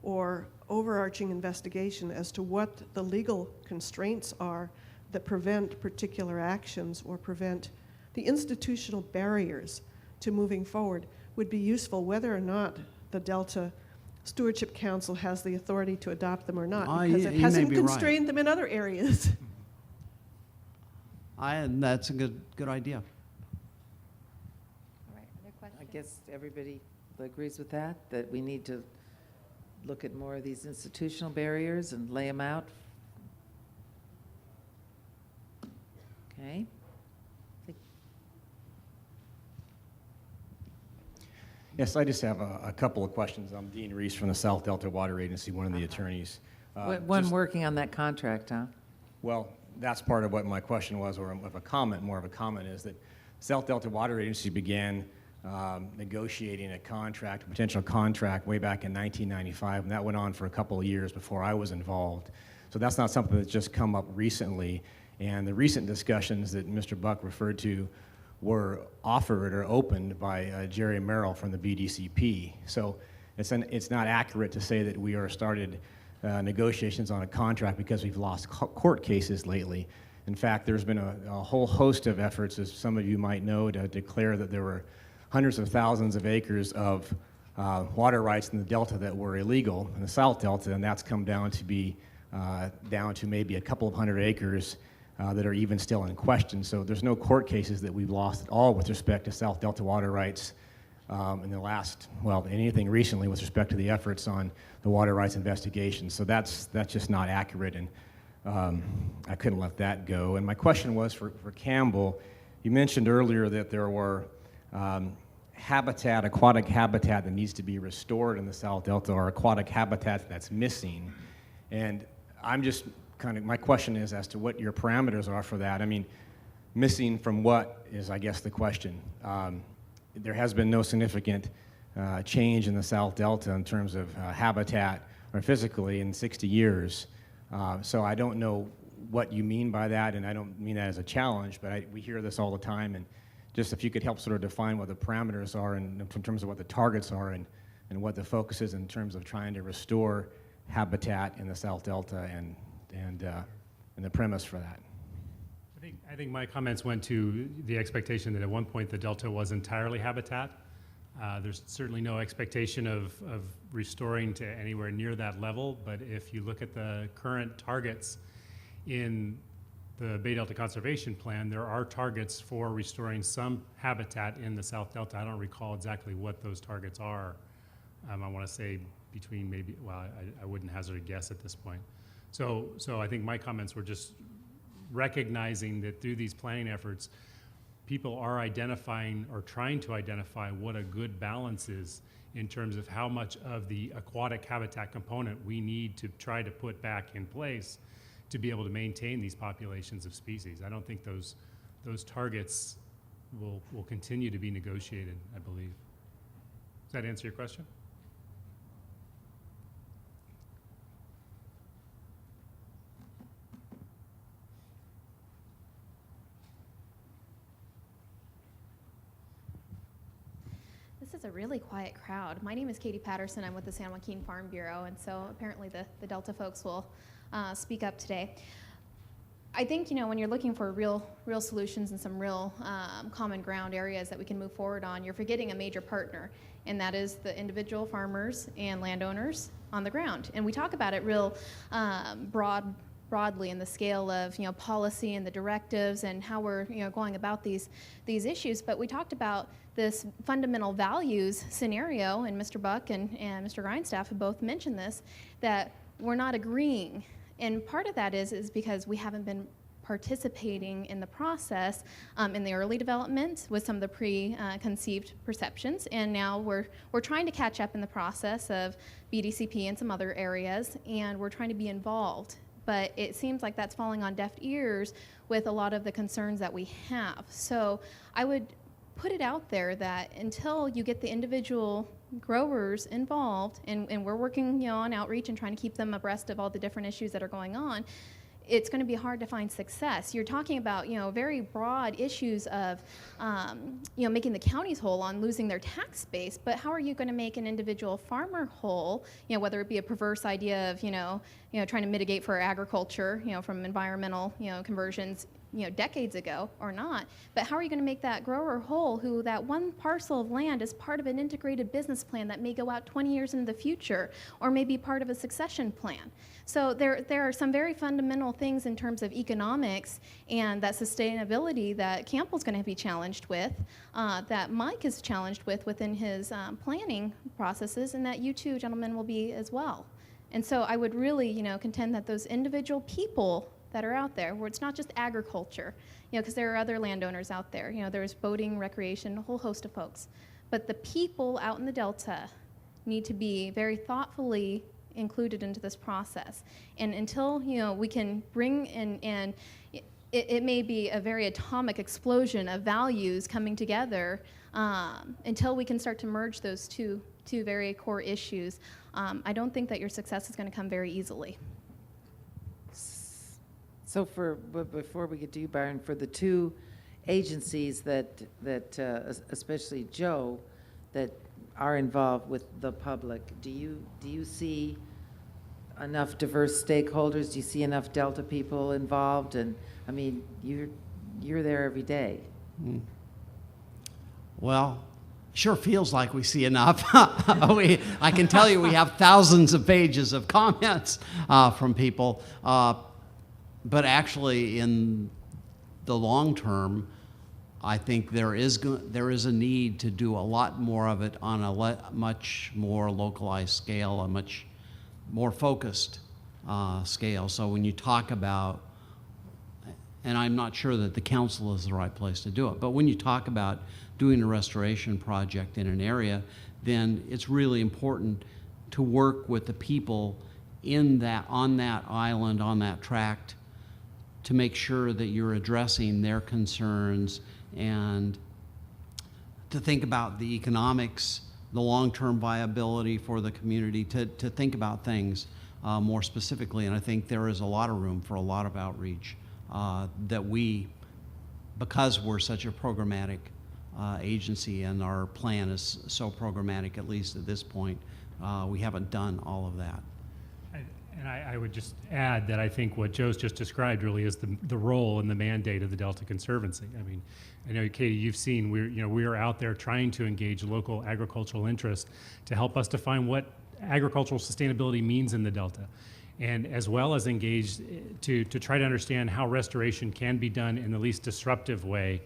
or overarching investigation as to what the legal constraints are that prevent particular actions or prevent the institutional barriers to moving forward would be useful, whether or not the Delta Stewardship Council has the authority to adopt them or not, because it you may hasn't be right. constrained them in other areas. That's a good idea. All right, other I questions? guess everybody agrees with that, that we need to look at more of these institutional barriers and lay them out. Okay. Yes, I just have a couple of questions. I'm Dean Reese from the South Delta Water Agency, one of the attorneys. One working on that contract, huh? Well, that's part of what my question was, or of a comment, more of a comment, is that South Delta Water Agency began negotiating a contract, a potential contract, way back in 1995, and that went on for a couple of years before I was involved. So that's not something that's just come up recently. And the recent discussions that Mr. Buck referred to were offered or opened by Jerry Merrill from the BDCP. So it's not accurate to say that we are started negotiations on a contract because we've lost court cases lately. In fact, there's been a whole host of efforts, as some of you might know, to declare that there were hundreds of thousands of acres of water rights in the Delta that were illegal in the South Delta, and that's come down to be down to maybe a couple of hundred acres that are even still in question. So there's no court cases that we've lost at all with respect to South Delta water rights in the last, well, anything recently with respect to the efforts on the water rights investigation. So that's just not accurate, and I couldn't let that go. And my question was for Campbell. You mentioned earlier that there were aquatic habitat that needs to be restored in the South Delta, or aquatic habitat that's missing. And I'm just my question is as to what your parameters are for that. I mean, missing from what is, I guess, the question. There has been no significant change in the South Delta in terms of habitat or physically in 60 years. So I don't know what you mean by that, and I don't mean that as a challenge, but we hear this all the time, and just if you could help sort of define what the parameters are in terms of what the targets are and what the focus is in terms of trying to restore habitat in the South Delta and the premise for that. I think my comments went to the expectation that at one point the Delta was entirely habitat. There's certainly no expectation of restoring to anywhere near that level, but if you look at the current targets in the Bay Delta Conservation Plan, there are targets for restoring some habitat in the South Delta. I don't recall exactly what those targets are. I want to say between maybe, well, I wouldn't hazard a guess at this point. So I think my comments were just recognizing that through these planning efforts, people are identifying or trying to identify what a good balance is in terms of how much of the aquatic habitat component we need to try to put back in place to be able to maintain these populations of species. I don't think those targets will continue to be negotiated, I believe. Does that answer your question? This is a really quiet crowd. My name is Katie Patterson. I'm with the San Joaquin Farm Bureau, and so apparently the Delta folks will speak up today. I think, when you're looking for real solutions and some real common ground areas that we can move forward on, you're forgetting a major partner, and that is the individual farmers and landowners on the ground. And we talk about it real broadly in the scale of policy and the directives and how we're going about these issues. But we talked about this fundamental values scenario, and Mr. Buck and Mr. Grindstaff have both mentioned this, that we're not agreeing. And part of that is because we haven't been participating in the process in the early development with some of the preconceived perceptions, and now we're trying to catch up in the process of BDCP and some other areas, and we're trying to be involved. But it seems like that's falling on deaf ears with a lot of the concerns that we have. So I would put it out there that until you get the individual growers involved, and we're working on outreach and trying to keep them abreast of all the different issues that are going on, it's going to be hard to find success. You're talking about, very broad issues of, making the counties whole on losing their tax base, but how are you going to make an individual farmer whole, whether it be a perverse idea of, trying to mitigate for agriculture, from environmental, conversions, decades ago or not, but how are you going to make that grower whole who that one parcel of land is part of an integrated business plan that may go out 20 years into the future or may be part of a succession plan? So there are some very fundamental things in terms of economics and that sustainability that Campbell's going to be challenged with, that Mike is challenged with within his planning processes, and that you two gentlemen will be as well. And so I would really, contend that those individual people that are out there, where it's not just agriculture, because there are other landowners out there. There's boating, recreation, a whole host of folks. But the people out in the Delta need to be very thoughtfully included into this process. And until, we can bring in, and it may be a very atomic explosion of values coming together, until we can start to merge those two very core issues, I don't think that your success is going to come very easily. So before we get to you, Byron, for the two agencies that especially Joe, that are involved with the public, do you see enough diverse stakeholders? Do you see enough Delta people involved? And I mean, you're there every day. Well, sure feels like we see enough. I can tell you we have thousands of pages of comments from people. But actually, in the long term, I think there is a need to do a lot more of it on a much more localized scale, a much more focused scale. So when you talk about, and I'm not sure that the council is the right place to do it, but when you talk about doing a restoration project in an area, then it's really important to work with the people on that island, on that tract, to make sure that you're addressing their concerns and to think about the economics, the long-term viability for the community, to think about things more specifically. And I think there is a lot of room for a lot of outreach that we, because we're such a programmatic agency and our plan is so programmatic, at least at this point, we haven't done all of that. And I would just add that I think what Joe's just described really is the role and the mandate of the Delta Conservancy. I mean, I know, Katie, you've seen we are out there trying to engage local agricultural interests to help us define what agricultural sustainability means in the Delta, and as well as engage to try to understand how restoration can be done in the least disruptive way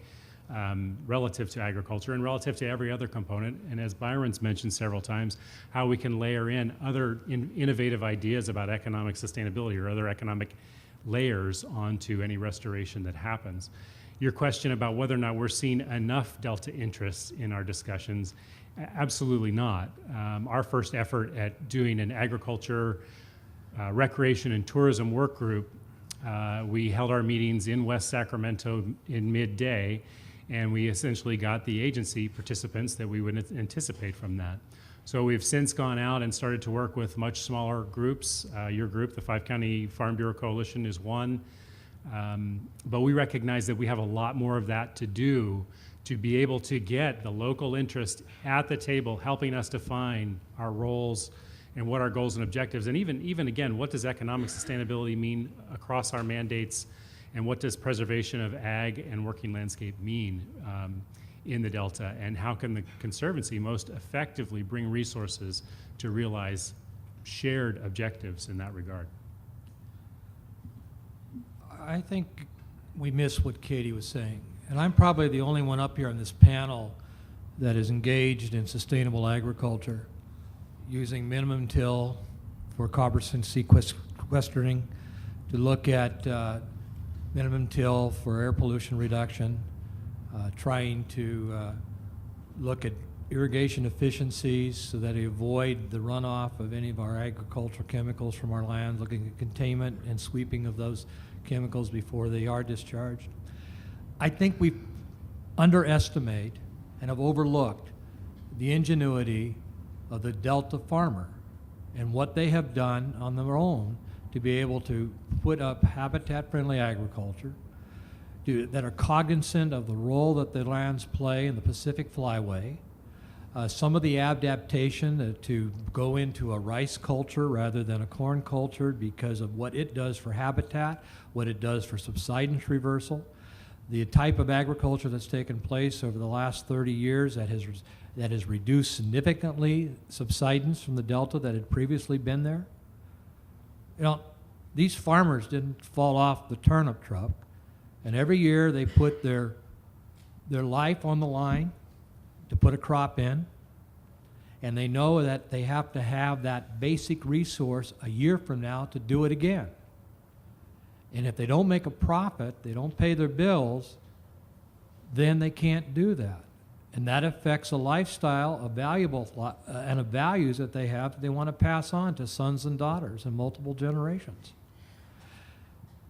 relative to agriculture and relative to every other component. And as Byron's mentioned several times, how we can layer in other innovative ideas about economic sustainability or other economic layers onto any restoration that happens. Your question about whether or not we're seeing enough Delta interests in our discussions, absolutely not. Our first effort at doing an agriculture, recreation, and tourism work group, we held our meetings in West Sacramento in midday, and we essentially got the agency participants that we would anticipate from that. So we've since gone out and started to work with much smaller groups. Your group, the 5-County Farm Bureau Coalition, is one. But we recognize that we have a lot more of that to do to be able to get the local interest at the table, helping us define our roles and what our goals and objectives, and even again, what does economic sustainability mean across our mandates, and what does preservation of ag and working landscape mean in the Delta, and how can the Conservancy most effectively bring resources to realize shared objectives in that regard? I think we missed what Katie was saying. And I'm probably the only one up here on this panel that is engaged in sustainable agriculture, using minimum till for carbon sequestering, to look at minimum till for air pollution reduction, trying to look at irrigation efficiencies so that they avoid the runoff of any of our agricultural chemicals from our land, looking at containment and sweeping of those chemicals before they are discharged. I think we underestimate and have overlooked the ingenuity of the Delta farmer and what they have done on their own to be able to put up habitat-friendly agriculture, that are cognizant of the role that the lands play in the Pacific Flyway. Some of the adaptation to go into a rice culture rather than a corn culture because of what it does for habitat, what it does for subsidence reversal. The type of agriculture that's taken place over the last 30 years that has reduced significantly subsidence from the Delta that had previously been there. You know, these farmers didn't fall off the turnip truck, and every year they put their life on the line to put a crop in, and they know that they have to have that basic resource a year from now to do it again. And if they don't make a profit, they don't pay their bills, then they can't do that. And that affects a lifestyle, and of values that they have that they want to pass on to sons and daughters in multiple generations.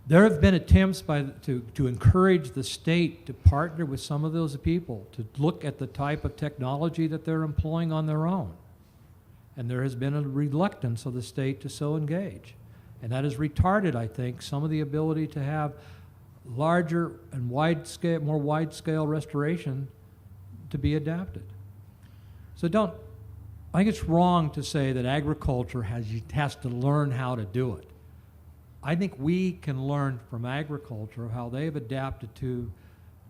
There have been attempts to encourage the state to partner with some of those people to look at the type of technology that they're employing on their own. And there has been a reluctance of the state to so engage. And that has retarded, I think, some of the ability to have larger and more wide-scale restoration to be adapted. So I think it's wrong to say that agriculture has to learn how to do it. I think we can learn from agriculture how they've adapted to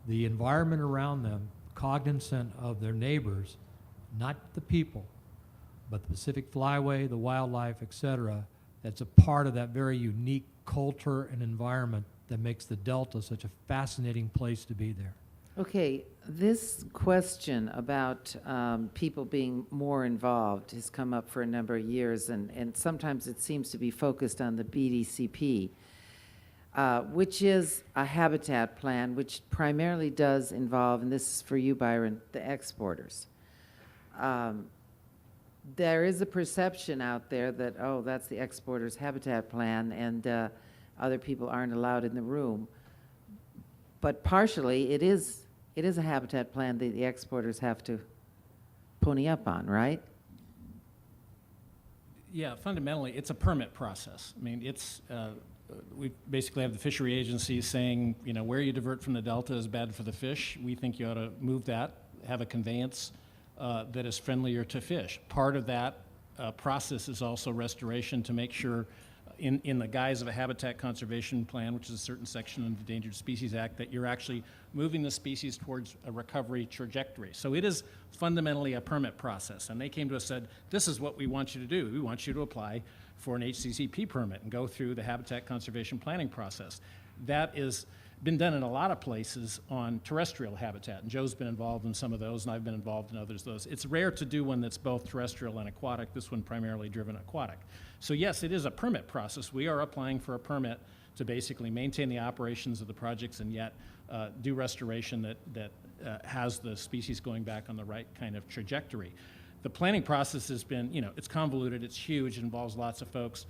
the environment around them, cognizant of their neighbors, not the people, but the Pacific Flyway, the wildlife, et cetera. That's a part of that very unique culture and environment that makes the Delta such a fascinating place to be there. Okay, this question about people being more involved has come up for a number of years, and sometimes it seems to be focused on the BDCP, which is a habitat plan, which primarily does involve, and this is for you, Byron, the exporters. There is a perception out there that, oh, that's the exporters' habitat plan, and other people aren't allowed in the room. But partially, it is a habitat plan that the exporters have to pony up on, right? Yeah, fundamentally, it's a permit process. I mean, we basically have the fishery agencies saying, you know, where you divert from the Delta is bad for the fish. We think you ought to move that, have a conveyance that is friendlier to fish. Part of that process is also restoration to make sure in the guise of a habitat conservation plan, which is a certain section of the Endangered Species Act, that you're actually moving the species towards a recovery trajectory. So it is fundamentally a permit process. And they came to us and said, this is what we want you to do. We want you to apply for an HCCP permit and go through the habitat conservation planning process. That is been done in a lot of places on terrestrial habitat, and Joe's been involved in some of those, and I've been involved in others of those. It's rare to do one that's both terrestrial and aquatic, this one primarily driven aquatic. So yes, it is a permit process. We are applying for a permit to basically maintain the operations of the projects and yet do restoration that has the species going back on the right kind of trajectory. The planning process has been, you know, it's convoluted, it's huge, it involves lots of folks.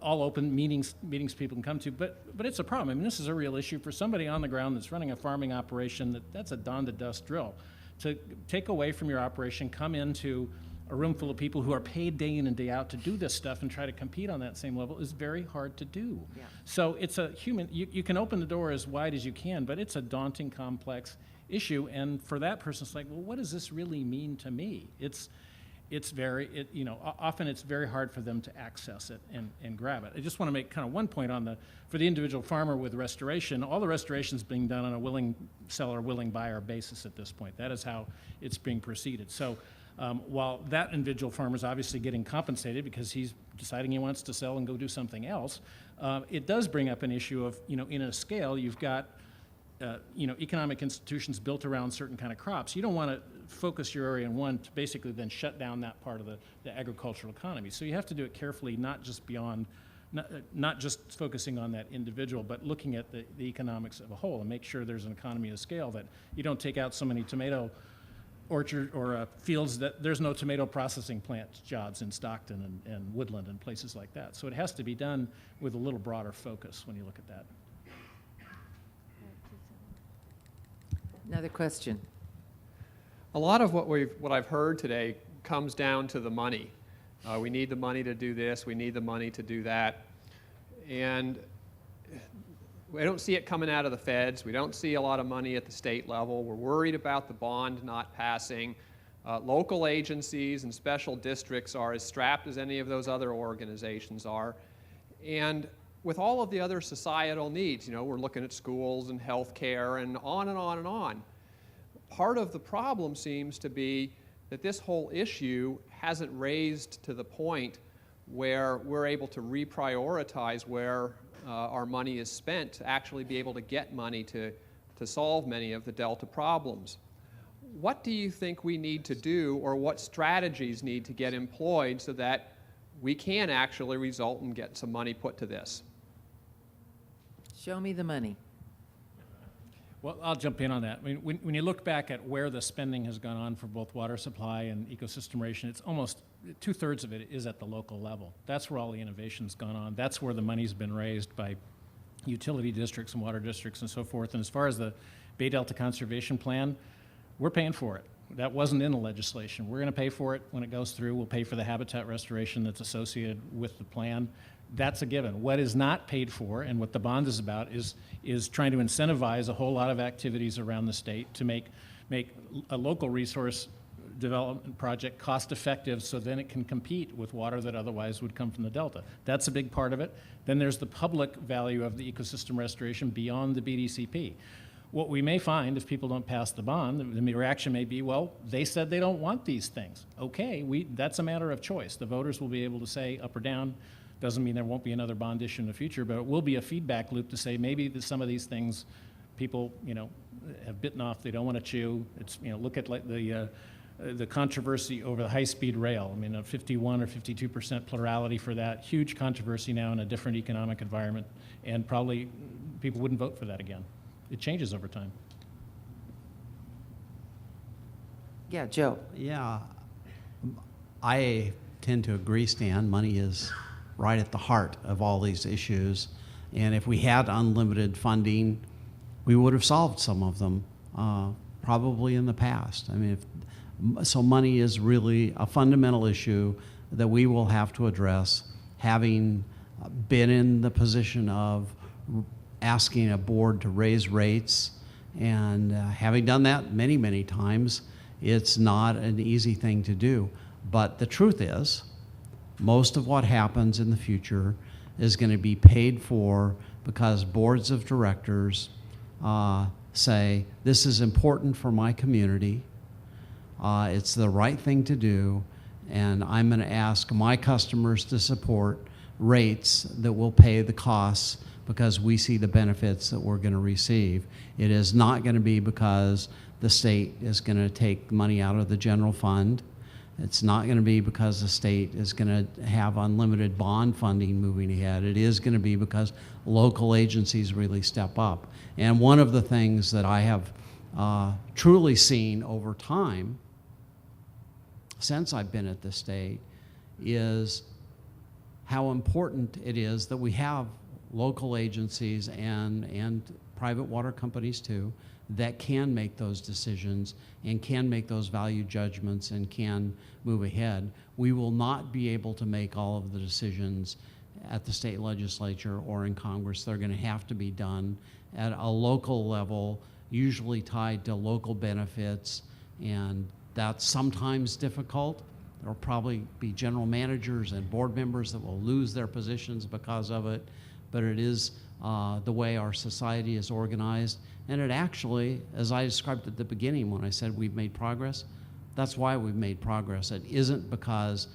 All open meetings people can come to, but it's a problem. I mean, this is a real issue for somebody on the ground that's running a farming operation. That's a dawn to dusk drill. To take away from your operation, come into a room full of people who are paid day in and day out to do this stuff and try to compete on that same level is very hard to do. Yeah. So it's a human. You can open the door as wide as you can, but it's a daunting, complex issue. And for that person, it's like, well, what does this really mean to me? Often it's very hard for them to access it and grab it. I just want to make kind of one point for the individual farmer with restoration. All the restoration is being done on a willing seller, willing buyer basis at this point. That is how it's being proceeded. So while that individual farmer is obviously getting compensated because he's deciding he wants to sell and go do something else, it does bring up an issue of, in a scale, you've got economic institutions built around certain kind of crops. You don't want to focus your area in one to basically then shut down that part of the agricultural economy. So you have to do it carefully, not just focusing on that individual, but looking at the economics of a whole and make sure there's an economy of scale, that you don't take out so many tomato orchard or fields that there's no tomato processing plant jobs in Stockton and Woodland and places like that. So it has to be done with a little broader focus when you look at that. Another question. A lot of what I've heard today comes down to the money. We need the money to do this. We need the money to do that. And we don't see it coming out of the feds. We don't see a lot of money at the state level. We're worried about the bond not passing. Local agencies and special districts are as strapped as any of those other organizations are. And with all of the other societal needs, you know, we're looking at schools and health care and on and on and on. Part of the problem seems to be that this whole issue hasn't raised to the point where we're able to reprioritize where our money is spent to actually be able to get money to solve many of the Delta problems. What do you think we need to do, or what strategies need to get employed so that we can actually result in getting some money put to this? Show me the money. Well, I'll jump in on that. I mean, when you look back at where the spending has gone on for both water supply and ecosystem ration, it's almost 2/3 of it is at the local level. That's where all the innovation's gone on. That's where the money's been raised by utility districts and water districts and so forth. And as far as the Bay Delta Conservation Plan, we're paying for it. That wasn't in the legislation. We're going to pay for it when it goes through. We'll pay for the habitat restoration that's associated with the plan. That's a given. What is not paid for, and what the bond is about, is trying to incentivize a whole lot of activities around the state to make a local resource development project cost effective so then it can compete with water that otherwise would come from the Delta. That's a big part of it. Then there's the public value of the ecosystem restoration beyond the BDCP. What we may find if people don't pass the bond, the reaction may be, well, they said they don't want these things. Okay, that's a matter of choice. The voters will be able to say up or down. Doesn't mean there won't be another bond issue in the future, but it will be a feedback loop to say maybe that some of these things people, you know, have bitten off, they don't want to chew. It's, you know, look at like the controversy over the high-speed rail. I mean, a 51 or 52% plurality for that. Huge controversy now in a different economic environment, and probably people wouldn't vote for that again. It changes over time. Yeah, Joe. Yeah, I tend to agree, Stan. Money is right at the heart of all these issues. And if we had unlimited funding, we would have solved some of them, probably in the past. I mean, so money is really a fundamental issue that we will have to address, having been in the position of asking a board to raise rates, and having done that many, many times. It's not an easy thing to do. But the truth is, most of what happens in the future is going to be paid for because boards of directors say, this is important for my community, it's the right thing to do, and I'm going to ask my customers to support rates that will pay the costs because we see the benefits that we're going to receive. It is not going to be because the state is going to take money out of the general fund. It's not going to be because the state is going to have unlimited bond funding moving ahead. It is going to be because local agencies really step up. And one of the things that I have truly seen over time, since I've been at the state, is how important it is that we have local agencies and private water companies too, that can make those decisions and can make those value judgments and can move ahead. We will not be able to make all of the decisions at the state legislature or in Congress. They're going to have to be done at a local level, usually tied to local benefits, and that's sometimes difficult. There will probably be general managers and board members that will lose their positions because of it, but it is the way our society is organized. And it actually, as I described at the beginning when I said we've made progress, that's why we've made progress. It isn't because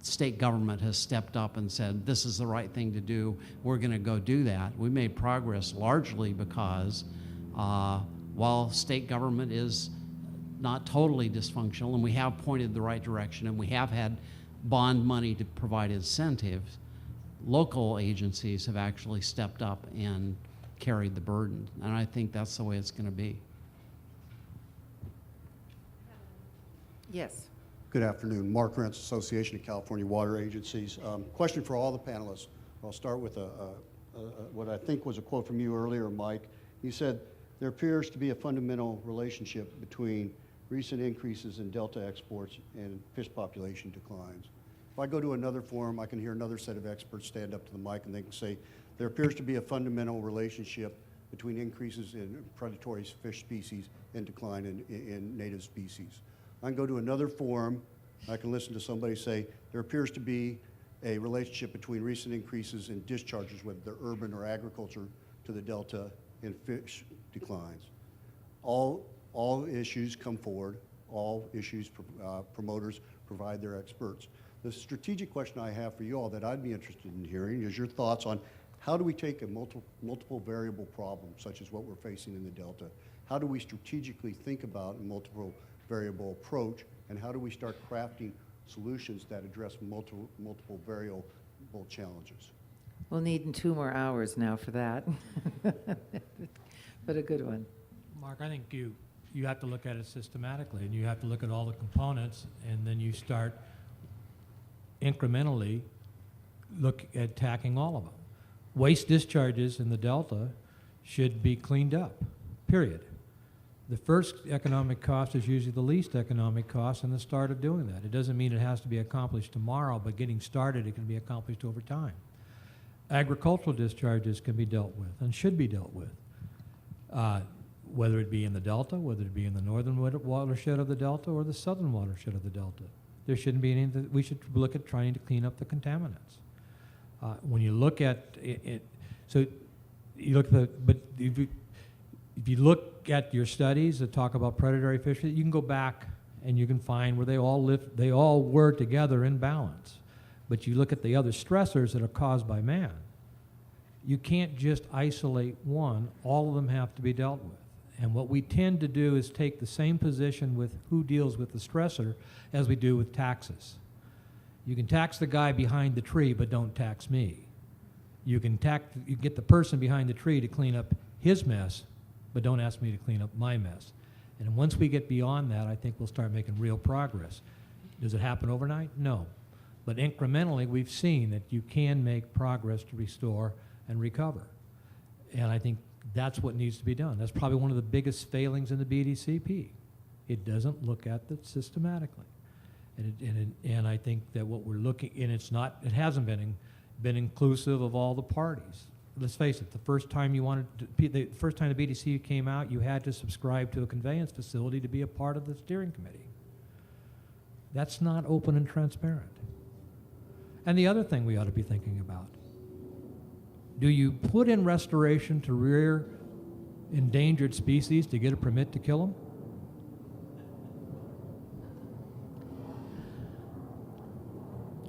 state government has stepped up and said, this is the right thing to do, we're going to go do that. We made progress largely because while state government is not totally dysfunctional, and we have pointed the right direction, and we have had bond money to provide incentives, local agencies have actually stepped up and carried the burden. And I think that's the way it's going to be. Yes. Good afternoon. Mark Rentz, Association of California Water Agencies. Question for all the panelists. I'll start with what I think was a quote from you earlier, Mike. You said, there appears to be a fundamental relationship between recent increases in Delta exports and fish population declines. If I go to another forum, I can hear another set of experts stand up to the mic and they can say, there appears to be a fundamental relationship between increases in predatory fish species and decline in native species. I can go to another forum, I can listen to somebody say, there appears to be a relationship between recent increases in discharges, whether they're urban or agriculture, to the delta and fish declines. All issues come forward, all issues promoters provide their experts. The strategic question I have for you all that I'd be interested in hearing is your thoughts on how do we take a multiple variable problem, such as what we're facing in the Delta? How do we strategically think about a multiple variable approach, and how do we start crafting solutions that address multiple variable challenges? We'll need 2 more hours now for that. But a good one. Mark, I think you have to look at it systematically, and you have to look at all the components, and then you start incrementally look at attacking all of them. Waste discharges in the Delta should be cleaned up, period. The first economic cost is usually the least economic cost in the start of doing that. It doesn't mean it has to be accomplished tomorrow, but getting started, it can be accomplished over time. Agricultural discharges can be dealt with and should be dealt with, whether it be in the Delta, whether it be in the northern watershed of the Delta or the southern watershed of the Delta. There shouldn't be any, we should look at trying to clean up the contaminants. When you look at it, so you look at the, but if you look at your studies that talk about predatory fisheries, you can go back and you can find where they all were together in balance. But you look at the other stressors that are caused by man, you can't just isolate one, all of them have to be dealt with. And what we tend to do is take the same position with who deals with the stressor as we do with taxes. You can tax the guy behind the tree, but don't tax me. You get the person behind the tree to clean up his mess, but don't ask me to clean up my mess. And once we get beyond that, I think we'll start making real progress. Does it happen overnight? No. But incrementally, we've seen that you can make progress to restore and recover. And I think that's what needs to be done. That's probably one of the biggest failings in the BDCP. It doesn't look at that systematically. And I think that what we're looking, and it hasn't been inclusive of all the parties. Let's face it, the first time the BDC came out, you had to subscribe to a conveyance facility to be a part of the steering committee. That's not open and transparent. And the other thing we ought to be thinking about, do you put in restoration to rear endangered species to get a permit to kill them?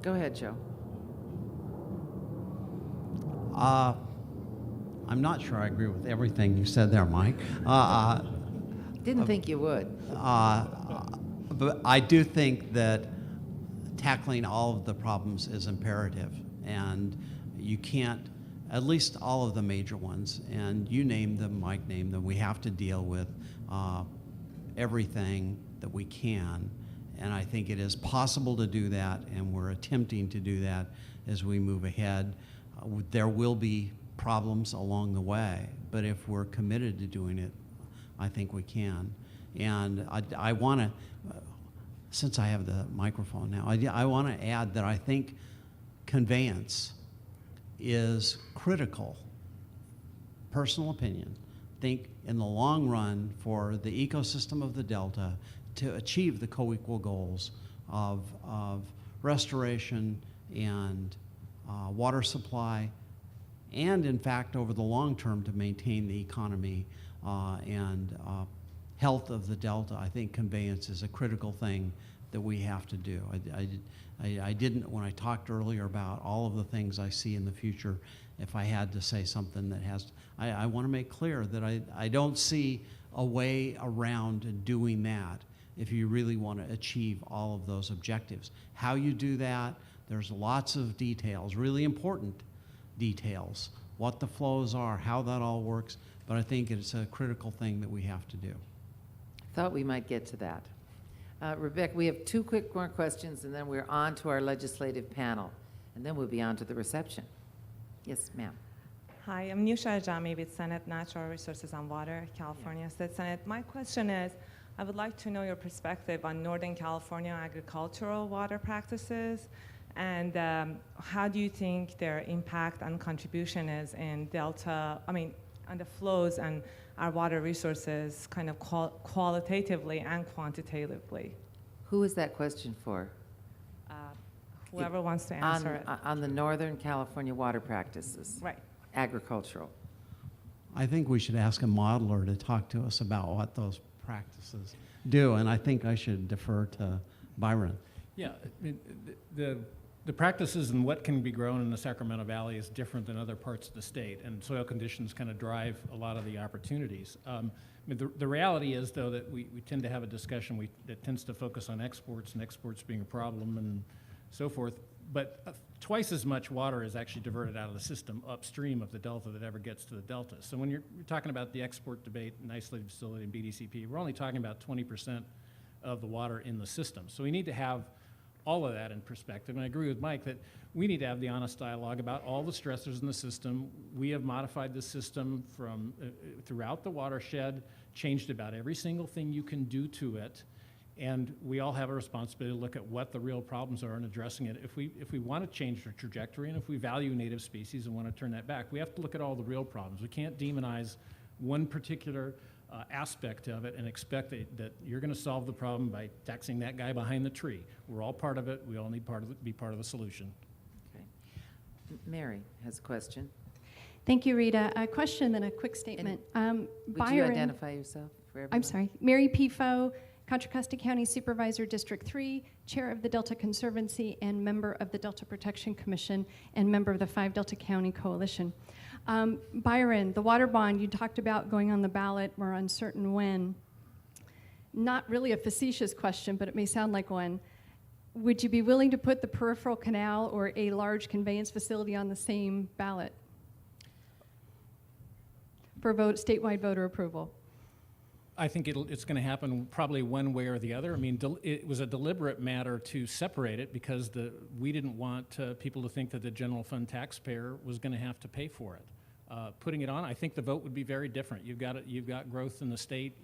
Go ahead, Joe. I'm not sure I agree with everything you said there, Mike. Didn't think you would. But I do think that tackling all of the problems is imperative, and you can't, at least all of the major ones, and you named them, Mike named them, we have to deal with everything that we can, and I think it is possible to do that, and we're attempting to do that as we move ahead. There will be problems along the way, but if we're committed to doing it, I think we can. And I want to, since I have the microphone now, I want to add that I think conveyance is critical, personal opinion, think in the long run for the ecosystem of the Delta to achieve the co-equal goals of restoration and water supply, and in fact over the long term to maintain the economy and health of the Delta. I think conveyance is a critical thing that we have to do. I didn't, when I talked earlier about all of the things I see in the future, if I had to say something that has, I want to make clear that I don't see a way around doing that if you really want to achieve all of those objectives. How you do that, there's lots of details, really important details, what the flows are, how that all works, but I think it's a critical thing that we have to do. Thought we might get to that. Rebecca, we have 2 quick more questions, and then we're on to our legislative panel, and then we'll be on to the reception. Yes, ma'am. Hi, I'm Nusha Ajami with Senate Natural Resources and Water, California State Senate. My question is, I would like to know your perspective on Northern California agricultural water practices And how do you think their impact and contribution is in Delta, on the flows and our water resources kind of qualitatively and quantitatively? Who is that question for? Whoever wants to answer it. On the Northern California water practices, Right. agricultural. I think we should ask a modeler to talk to us about what those practices do, and I think I should defer to Byron. Yeah, the practices and what can be grown in the Sacramento Valley is different than other parts of the state, and soil conditions kind of drive a lot of the opportunities. The reality is, though, that we tend to have a discussion that tends to focus on exports, and exports being a problem and so forth, but twice as much water is actually diverted out of the system upstream of the Delta that ever gets to the Delta. So when you're talking about the export debate in isolated facility and BDCP, we're only talking about 20% of the water in the system. So we need to have all of that in perspective. And I agree with Mike that we need to have the honest dialogue about all the stressors in the system. We have modified the system from throughout the watershed, changed about every single thing you can do to it. And we all have a responsibility to look at what the real problems are and addressing it. If we want to change the trajectory, and if we value native species and want to turn that back, we have to look at all the real problems. We can't demonize one particular aspect of it and expect that you're going to solve the problem by taxing that guy behind the tree. We're all part of it. We all need be part of the solution. Okay. Mary has a question. Thank you, Rita. A question and a quick statement. Would you identify yourself for everyone? I'm sorry. Mary Pifo, Contra Costa County Supervisor, District 3, Chair of the Delta Conservancy, and member of the Delta Protection Commission, and member of the 5 Delta County Coalition. Byron, the water bond, you talked about going on the ballot. We're uncertain when. Not really a facetious question, but it may sound like one. Would you be willing to put the peripheral canal or a large conveyance facility on the same ballot for statewide voter approval? I think it's going to happen probably one way or the other. I mean, it was a deliberate matter to separate it because we didn't want people to think that the general fund taxpayer was going to have to pay for it. Putting it on, I think the vote would be very different. You've got growth in the state.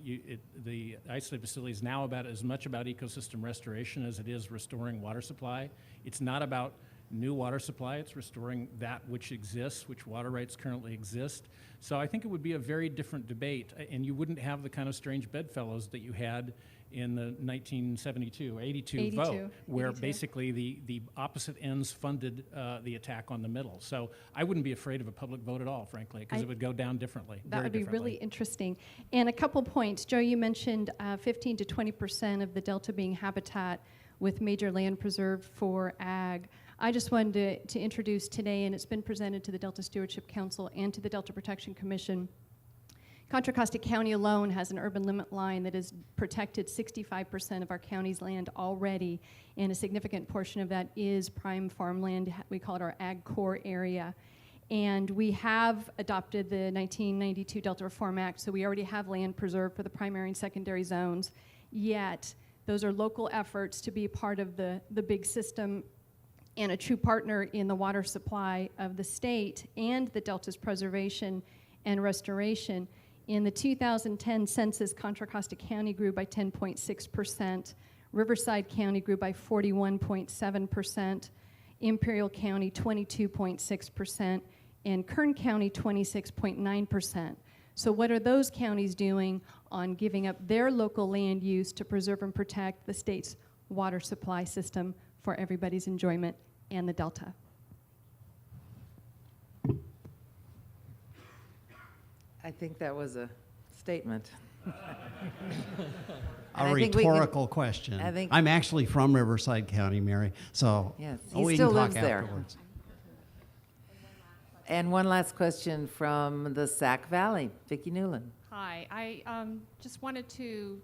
The isolated facility is now as much about ecosystem restoration as it is restoring water supply. It's not about new water supply. It's restoring that which exists, which water rights currently exist. So I think it would be a very different debate, and you wouldn't have the kind of strange bedfellows that you had in the 1972, 82 vote, where 82. Basically the opposite ends funded the attack on the middle. So I wouldn't be afraid of a public vote at all, frankly, because it would go down differently. That would be really interesting. And a couple points. Joe, you mentioned 15 to 20% of the Delta being habitat with major land preserved for ag. I just wanted to introduce today, and it's been presented to the Delta Stewardship Council and to the Delta Protection Commission. Contra Costa County alone has an urban limit line that has protected 65% of our county's land already, and a significant portion of that is prime farmland. We call it our ag core area. And we have adopted the 1992 Delta Reform Act, so we already have land preserved for the primary and secondary zones. Yet, those are local efforts to be part of the big system and a true partner in the water supply of the state and the Delta's preservation and restoration. In the 2010 census, Contra Costa County grew by 10.6%, Riverside County grew by 41.7%, Imperial County 22.6%, and Kern County 26.9%. So what are those counties doing on giving up their local land use to preserve and protect the state's water supply system for everybody's enjoyment and the Delta? I think that was a statement. A rhetorical question. I'm actually from Riverside County, Mary, so Yes, we he still can talk lives there. afterwards. And one last question from the Sac Valley, Vicki Newland. Hi, I just wanted to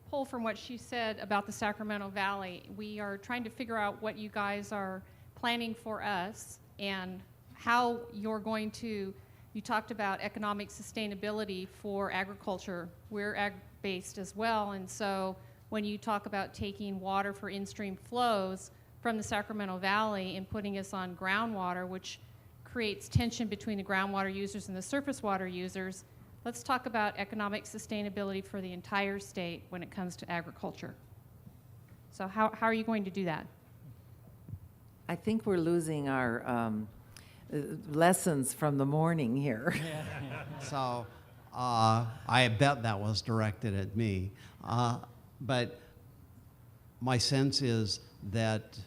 pull from what she said about the Sacramento Valley. We are trying to figure out what you guys are planning for us and how you're going to, you talked about economic sustainability for agriculture. We're ag-based as well, and so when you talk about taking water for in-stream flows from the Sacramento Valley and putting us on groundwater, which creates tension between the groundwater users and the surface water users, let's talk about economic sustainability for the entire state when it comes to agriculture. So how are you going to do that? I think we're losing our lessons from the morning here. So I bet that was directed at me. But my sense is that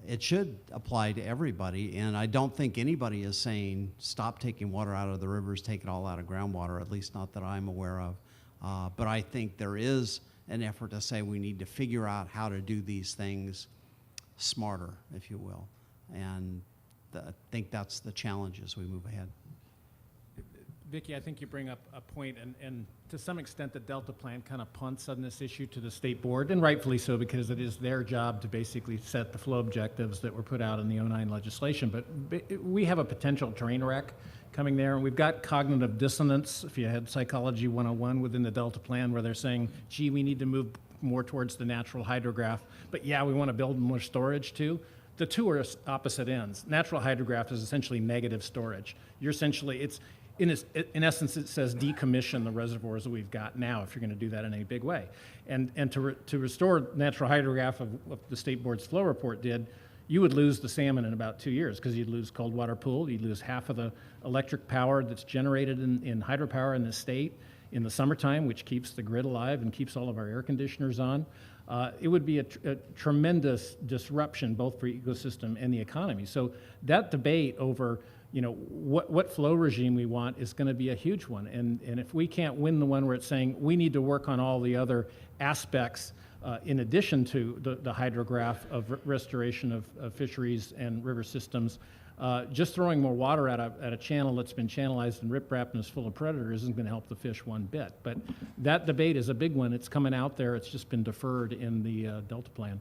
it should apply to everybody, and I don't think anybody is saying stop taking water out of the rivers, take it all out of groundwater, at least not that I'm aware of. But I think there is an effort to say we need to figure out how to do these things smarter, if you will. And I think that's the challenge as we move ahead. Vicki, I think you bring up a point, and to some extent the Delta Plan kind of punts on this issue to the state board, and rightfully so, because it is their job to basically set the flow objectives that were put out in the '09 legislation. But we have a potential train wreck coming there, and we've got cognitive dissonance, if you had Psychology 101 within the Delta Plan, where they're saying, gee, we need to move more towards the natural hydrograph, but yeah, we want to build more storage too. The two are opposite ends. Natural hydrograph is essentially negative storage. You're essentially, in essence, it says decommission the reservoirs that we've got now if you're going to do that in any big way. And to restore natural hydrograph of what the State Board's flow report did, you would lose the salmon in about 2 years because you'd lose cold water pool, you'd lose half of the electric power that's generated in hydropower in the state in the summertime, which keeps the grid alive and keeps all of our air conditioners on. It would be a tremendous disruption both for ecosystem and the economy. So that debate over what flow regime we want is going to be a huge one. And if we can't win the one where it's saying we need to work on all the other aspects in addition to the hydrograph of restoration of fisheries and river systems, just throwing more water at a channel that's been channelized and riprap and is full of predators isn't going to help the fish one bit. But that debate is a big one. It's coming out there. It's just been deferred in the Delta Plan.